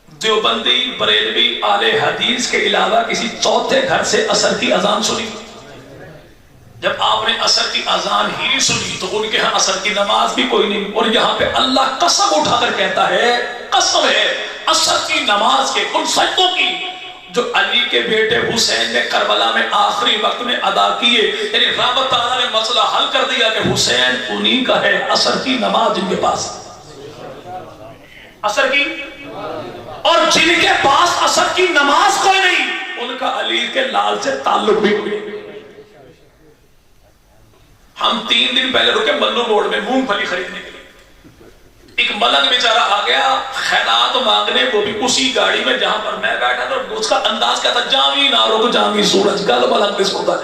S2: دیوبندی بریلوی اہل حدیث کے علاوہ کسی چوتھے گھر سے عصر کی اذان سنی؟ جب آپ نے عصر کی اذان ہی سنی تو ان کے ہاں عصر کی نماز بھی کوئی نہیں، اور یہاں پہ اللہ قسم اٹھا کر کہتا ہے قسم ہے عصر کی نماز کے ان سجدوں کی جو علی کے بیٹے حسین نے کربلا میں آخری وقت میں ادا کیے، یعنی رب تعالیٰ نے مسئلہ حل کر دیا کہ حسین انہی کا ہے عصر کی نماز جن کے پاس عصر کی، اور جن کے پاس عصر کی نماز کوئی نہیں ان کا علی کے لال سے تعلق بھی کوئی نہیں۔ ہم 3 دن پہلے رکے ملو روڈ میں مونگ پھلی خریدنے کے لیے، ایک ملنگ بیچارہ آ گیا خیرات مانگنے، وہ بھی اسی گاڑی میں جہاں پر میں بیٹھا تھا، اس کا انداز کیا تھا جامی نہ رک جامی سورج گل ملنگ اس کو جا۔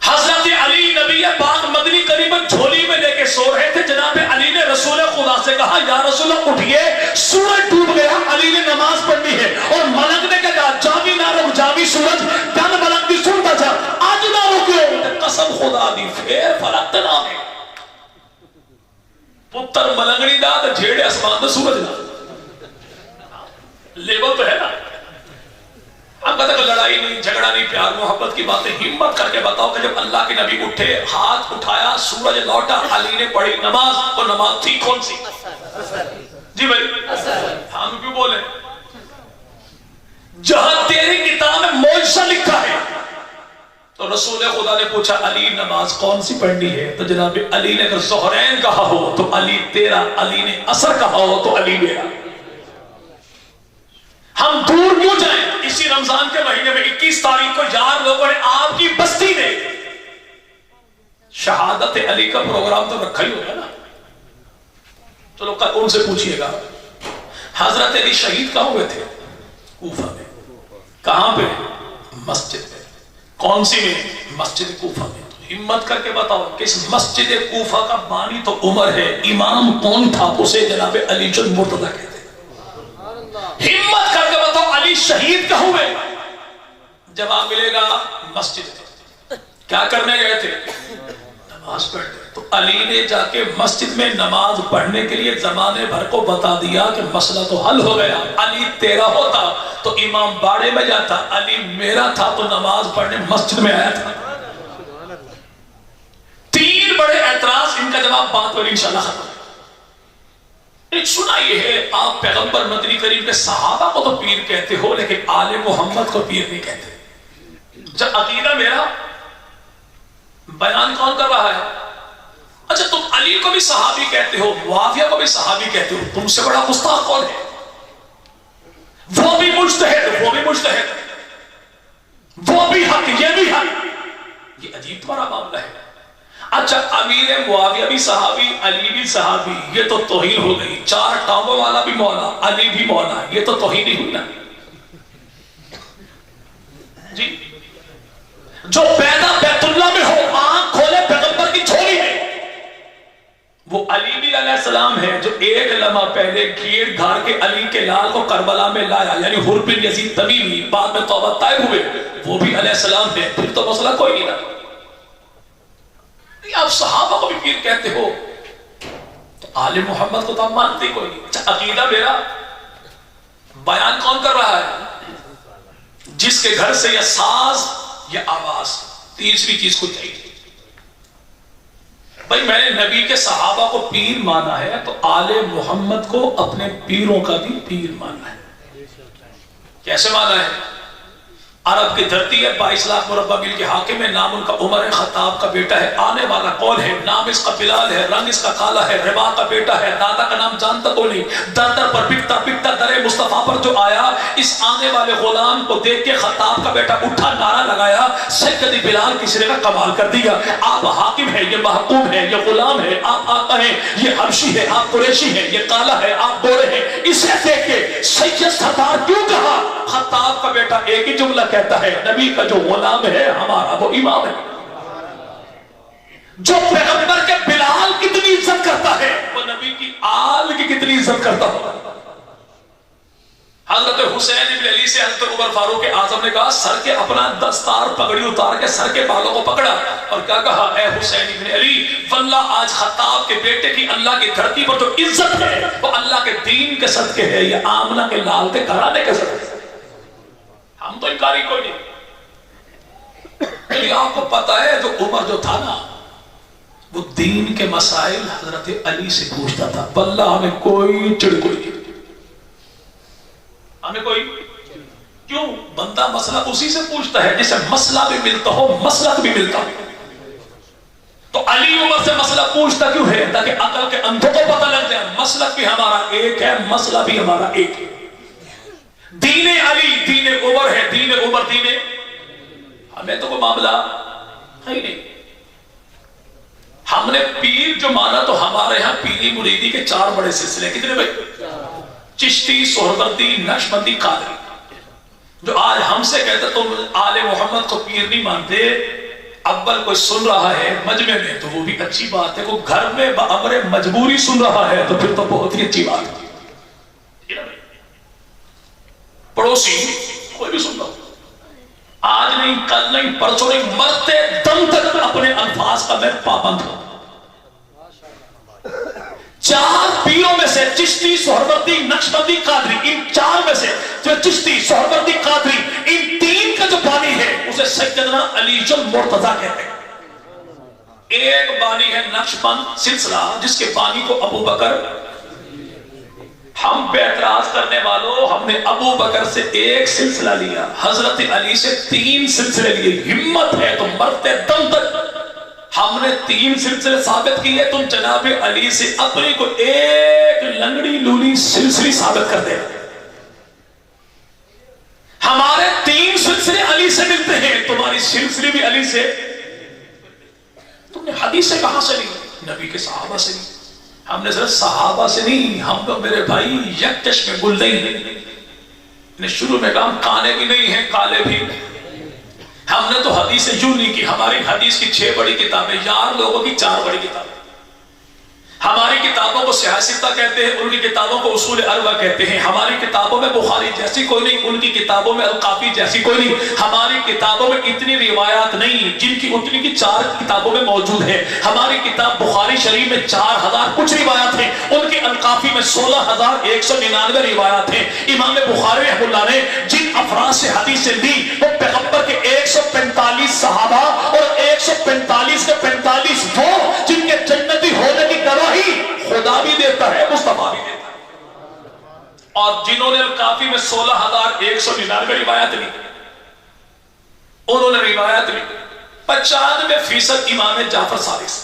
S2: حضرت علی نبی پاک مدنی قریب جھولی میں لے کے سو رہے تھے، جناب علی نے رسول خدا سے کہا یا رسول اللہ اٹھئے سورج ڈوب گیا، علی نے نماز پڑھنی ہے، اور ملنگ نے کہا جامی نہ رک جامی سورج گل ملنگ دی سنتا جا آج نہ رکے، قسم خدا دی پھر فرق نہ ہے پتر ملنگڑی دا تے جھیڑے اسمان دا سورج دا لیبل تو ہے نا۔ ہم کہتے ہیں لڑائی نہیں، جھگڑا نہیں، پیار محبت کی باتیں، ہمت کر کے بتاؤ کہ جب اللہ کے نبی اٹھے، ہاتھ اٹھایا، سورج لوٹا، علی نے پڑھی نماز، وہ نماز تھی کون سی؟ جی بھائی ہم کیوں بولے؟ جہاں تیری کتاب میں معجزہ لکھا ہے تو رسول خدا نے پوچھا علی نماز کون سی پڑھنی ہے؟ تو جناب علی نے اگر ظہرین کہا ہو تو علی تیرا، علی نے عصر کہا ہو تو علی میرا۔ ہم دور کیوں جائیں؟ اسی رمضان کے مہینے میں 21 تاریخ کو یار لوگوں نے آپ کی بستی میں شہادت علی کا پروگرام تو رکھا ہی ہوگا نا، چلو ان سے پوچھئے گا حضرت علی شہید کہاں ہوئے تھے؟ کوفہ میں۔ کہاں پہ؟ مسجد میں۔ کون سی میں؟ مسجد کوفہ میں۔ تو ہمت کر کے بتاؤ کہ اس مسجد کوفہ کا بانی تو عمر ہے، امام کون تھا؟ اسے جناب علی جن مرتضی کہتے ہیں۔ ہمت کر کے بتاؤ علی شہید کہاں ہوئے؟ جواب ملے گا مسجد میں۔ کیا کرنے گئے تھے؟ نماز پڑھتے۔ تو علی نے جا کے مسجد میں نماز پڑھنے کے لیے زمانے بھر کو بتا دیا کہ مسئلہ تو حل ہو گیا، علی تیرا ہوتا تو امام باڑے میں جاتا، علی میرا تھا تو نماز پڑھنے مسجد میں آیا تھا۔ تین بڑے اعتراض، ان کا جواب بات پر انشاءاللہ ختم۔ ایک سنا یہ ہے، آپ پیغمبر مدنی کریم کے صحابہ کو تو پیر کہتے ہو لیکن آل محمد کو پیر نہیں کہتے۔ جب عقیدہ میرا بیان کون کر رہا ہے؟ اچھا تم علی کو بھی صحابی کہتے ہو، معاویہ کو بھی صحابی کہتے ہو، تم سے بڑا گستاخ کون ہے؟ وہ بھی مجتہد، وہ بھی مجتہد، وہ بھی حق، یہ بھی حق۔ یہ عجیب تمہارا معاملہ ہے۔ اچھا امیر معاویہ بھی صحابی، علی بھی صحابی، یہ تو توہین ہو گئی۔ چار ٹانگوں والا بھی مولا، علی بھی مولا، یہ تو توہین نہیں ہوئی نا جی؟ جو پیدا بیت اللہ میں ہو، آنکھ کھولے پیغمبر کی جھولی میں، وہ علی بھی علیہ السلام ہے جو ایک لمحہ پہلے گھیڑ گھاڑ کے علی کے لال کو کربلا میں لایا، یعنی حر بن یزید تمیمی، بعد میں توبہ طائب ہوئے، وہ بھی علیہ السلام ہے۔ پھر تو مسئلہ کوئی نہیں نا۔ آپ صحابہ کو بھی پیر کہتے ہو تو آل محمد کو تو آپ مانتے کوئی نہیں۔ اچھا عقیدہ میرا بیان کون کر رہا ہے؟ جس کے گھر سے یا ساز یا آواز، تیسری چیز کو چاہیے۔ بھائی میں نے نبی کے صحابہ کو پیر مانا ہے تو آل محمد کو اپنے پیروں کا بھی پیر مانا ہے۔ کیسے مانا ہے؟ عرب کی دھرتی ہے، 22 لاکھ مربع میل کے حاکم ہے، نام ان کا عمر ہے، خطاب کا بیٹا ہے، آنے والا کون ہے؟ نام اس کا بلال ہے، رنگ اس کا کالا ہے، ربا کا بیٹا ہے، دادا کا نام جانتا کوئی نہیں۔ در در پر بکتا بکتا در مصطفیٰ پر جو آیا، اس آنے والے غلام کو دیکھ کے خطاب کا بیٹا اٹھا، نعرہ لگایا، سیدی بلال کسی نے کمال کر دیا۔ آپ حاکم ہے، یہ محکوم ہے، یہ غلام ہے، آپ آقا ہیں، یہ حبشی ہے، آپ قریشی ہیں، یہ کالا ہے، آپ گورے ہیں۔ اسے دیکھ کے سید سردار کیوں کہا؟ خطاب کا بیٹا ایک ہی جملہ کہتا ہے، نبی کا جو غلام ہے ہمارا وہ امام ہے۔ جو پیغمبر کے بلال کتنی عزت کرتا ہے وہ نبی کی آل کی کتنی عزت کرتا ہو۔ حضرت حسین ابن علی سے حضرت عمر فاروق اعظم نے کہا، سر کے اپنا دستار پگڑی اتار کے سر کے بالوں کو پکڑا اور کیا کہا، اے حسین ابن علی، واللہ آج خطاب کے بیٹے کی اللہ کی دھرتی پر جو عزت ہے وہ اللہ کے دین کے صدقے ہے، یہ آمنہ کے لال کے گھرانے کے صدقے۔ ہم تو انکاری کوئی نہیں، لیکن آپ کو پتا ہے جو عمر جو تھا نا وہ دین کے مسائل حضرت علی سے پوچھتا تھا۔ واللہ ہمیں کوئی چڑ کوئی نہیں، ہمیں کوئی کیوں؟ بندہ مسئلہ اسی سے پوچھتا ہے جسے مسئلہ بھی ملتا ہو، مسلک بھی ملتا ہو۔ تو علی عمر سے مسئلہ پوچھتا کیوں ہے؟ تاکہ عقل کے اندھوں کو پتہ لگ جائے مسلک بھی ہمارا ایک ہے، مسئلہ بھی ہمارا ایک ہے۔ دین علی دین عمر ہے، دین عمر دین، ہمیں تو کوئی معاملہ ہے ہی نہیں۔ ہم نے پیر جو مانا تو ہمارے ہاں پیری مریدی کے 4 بڑے سلسلے، کتنے بھائی؟ چشتی، سہروردی، نقشبندی، قادری۔ جو آج ہم سے کہتے تم آل محمد کو پیر نہیں مانتے، اول کوئی سن رہا ہے مجمع میں تو وہ بھی اچھی بات ہے، کوئی گھر میں بامر مجبوری سن رہا ہے تو پھر تو بہت ہی اچھی بات ہے۔ پڑوسی کوئی بھی سن رہا ہو، آج نہیں، کل نہیں، پرسوں نہیں، مرتے دم تک اپنے الفاظ کا میں پابند ہوں۔ 4 پیروں میں سے چشتی، سہروردی، نقشبندی، قادری، ان 4 میں سے جو چشتی، سہروردی، قادری، ان 3 کا جو بانی ہے اسے سیدنا علی المرتضیٰ کہتے ہیں۔ ایک بانی ہے نقشبند سلسلہ جس کے بانی کو ابو بکر، ہم پہ اعتراض کرنے والوں، ہم نے ابو بکر سے 1 سلسلہ لیا، حضرت علی سے 3 سلسلے لیے، ہمت ہے تو مرتے دم تک ہم نے 3 سلسلے ثابت کیے، تم جناب علی سے اپنی کو 1 لنگڑی لولی سلسلی ثابت کر دے۔ ہمارے 3 سلسلے علی سے ملتے ہیں، تمہاری سلسلے بھی علی سے۔ تم نے حدیث کہاں سے لی؟ نبی کے صحابہ سے لی۔ ہم نے صرف صحابہ سے نہیں، ہم تو میرے بھائی یک چشم گل نہیں، شروع میں کہا کانے بھی نہیں ہیں کالے بھی۔ ہم نے تو حدیث یوں نہیں کی، ہماری حدیث کی 6 بڑی کتابیں، یار لوگوں کی 4 بڑی کتابیں۔ ہماری کتابوں کو صحیح ستہ کہتے ہیں، ان کی کتابوں کو اصول اربع کہتے ہیں۔ ہماری کتابوں میں بخاری جیسی کوئی نہیں، ان کی کتابوں میں القافی جیسی کوئی نہیں۔ ہماری کتابوں میں اتنی روایات نہیں جن کی اتنی کی 4 کتابوں میں موجود ہے۔ ہماری کتاب بخاری شریف میں 4000 کچھ روایات ہیں، ان کی القافی میں 16199 روایات ہیں۔ امام بخاری رحمہ اللہ نے جن افراد سے حدیثیں لی وہ پیغمبر کے 145 صحابہ اور 145 کے 45 وہ جن کے جنتی ہونے کی گواہی خدا بھی دیتا ہے، مصطفیٰ بھی دیتا ہے۔ اور جنہوں نے کافی میں 16199 روایت لی، انہوں نے روایت لی 95% امام جعفر صادق سے۔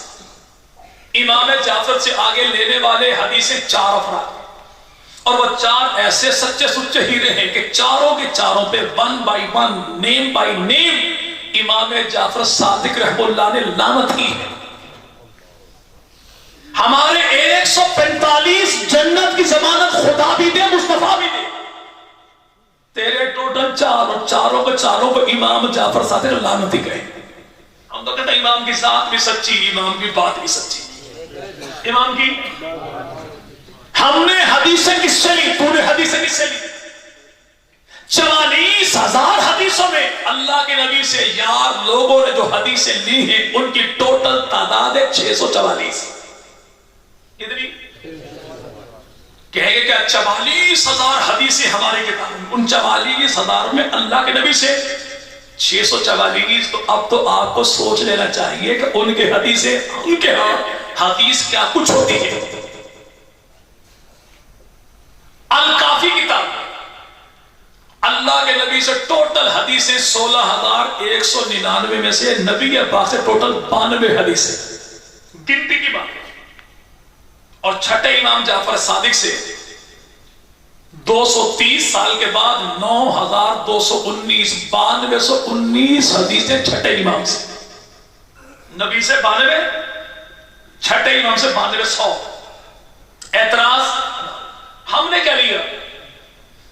S2: امام جعفر سے آگے لینے والے حدیثیں 4 افراد، اور وہ 4 ایسے سچے سچے ہیرے ہیں کہ چاروں کے چاروں پہ 1 by 1 نیم بائی نیم امام جعفر صادق رحمہ اللہ نے لعنت کی ہے۔ ہمارے 145 جنت کی ضمانت خدا بھی دے، مصطفیٰ بھی دے۔ تیرے ٹوٹل 4 اور چاروں کے چاروں کو امام جعفر صادق لعنت ہی گئے۔ ہم تو کہتے ہیں امام کی ذات بھی سچی، امام کی بات بھی سچی، امام کی۔ ہم نے حدیثیں کس سے لی؟ تو نے حدیثیں کس سے لی؟ 44,000 حدیثوں میں اللہ کے نبی سے یار لوگوں نے جو حدیثیں لی ہیں ان کی ٹوٹل تعداد ہے 644۔ کتنی؟ کہیں گے کہ 44,000 حدیثیں ہماری کتاب میں، ان 44,000 میں اللہ کے نبی سے 644، تو اب تو آپ کو سوچ لینا چاہیے کہ ان کے حدیثیں، ان کے ہاں حدیث کیا کچھ ہوتی ہے۔ الکافی کتاب اللہ کے نبی سے ٹوٹل حدیثیں 16,199 میں سے نبی پاک سے ٹوٹل 92 حدیثیں، گنتی کی بات ہے۔ اور چھٹے امام جعفر صادق سے 230 سال کے بعد 9,219 9219 حدیثیں چھٹے امام سے، نبی سے 92، چھٹے امام سے 9200۔ اعتراض ہم نے کیا لیا؟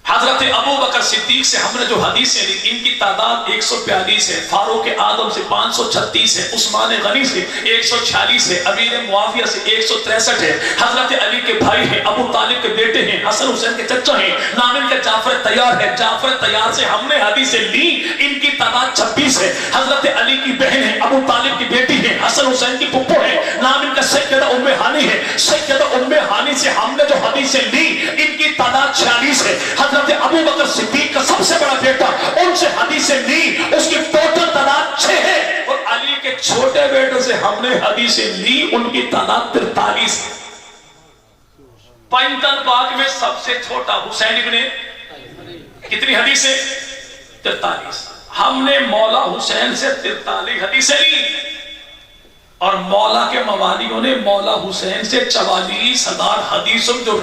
S2: حضرت ابو بکر صدیق سے ہم نے جو حدیثیں لی ان کی تعداد 142 ہے، فاروق اعظم سے 536 ہے، عثمان غنی سے 146 ہے، امیر معاویہ سے 163 ہے، حضرت علی کے بھائی ہیں، ابو طالب کے بیٹے ہیں، حسن حسین کے چچا ہیں، نام ان کا جعفر طیار ہے، جعفر طیار سے ہم نے حدیثیں لی، ان کی تعداد 26 ہے، حضرت علی کی بہن ہے، ابو طالب کی بیٹی ہے، حسن حسین کی پھپھو ہے، نام ان کا سیدہ ام ہانی ہے، سیدہ ام ہانی سے ہم نے جو حدیثیں لی ان کی تعداد 46 ہے، حضرت ابو بکر صدیق کا سب سے بڑا بیٹا ان سے حدیثیں لی، اس کی ٹوٹل تعداد 6 ہے، اور علی کے چھوٹے بیٹے سے ہم نے حدیثیں لی ان کی تعداد 43 ہے۔ پنجتن پاک میں سب سے چھوٹا حسین ابن کتنی حدیثیں؟ 43۔ ہم نے مولا حسین سے 43 حدیثیں لی، اور مولا کے موالیوں نے مولا حسین سے 44,000 حدیثوں جو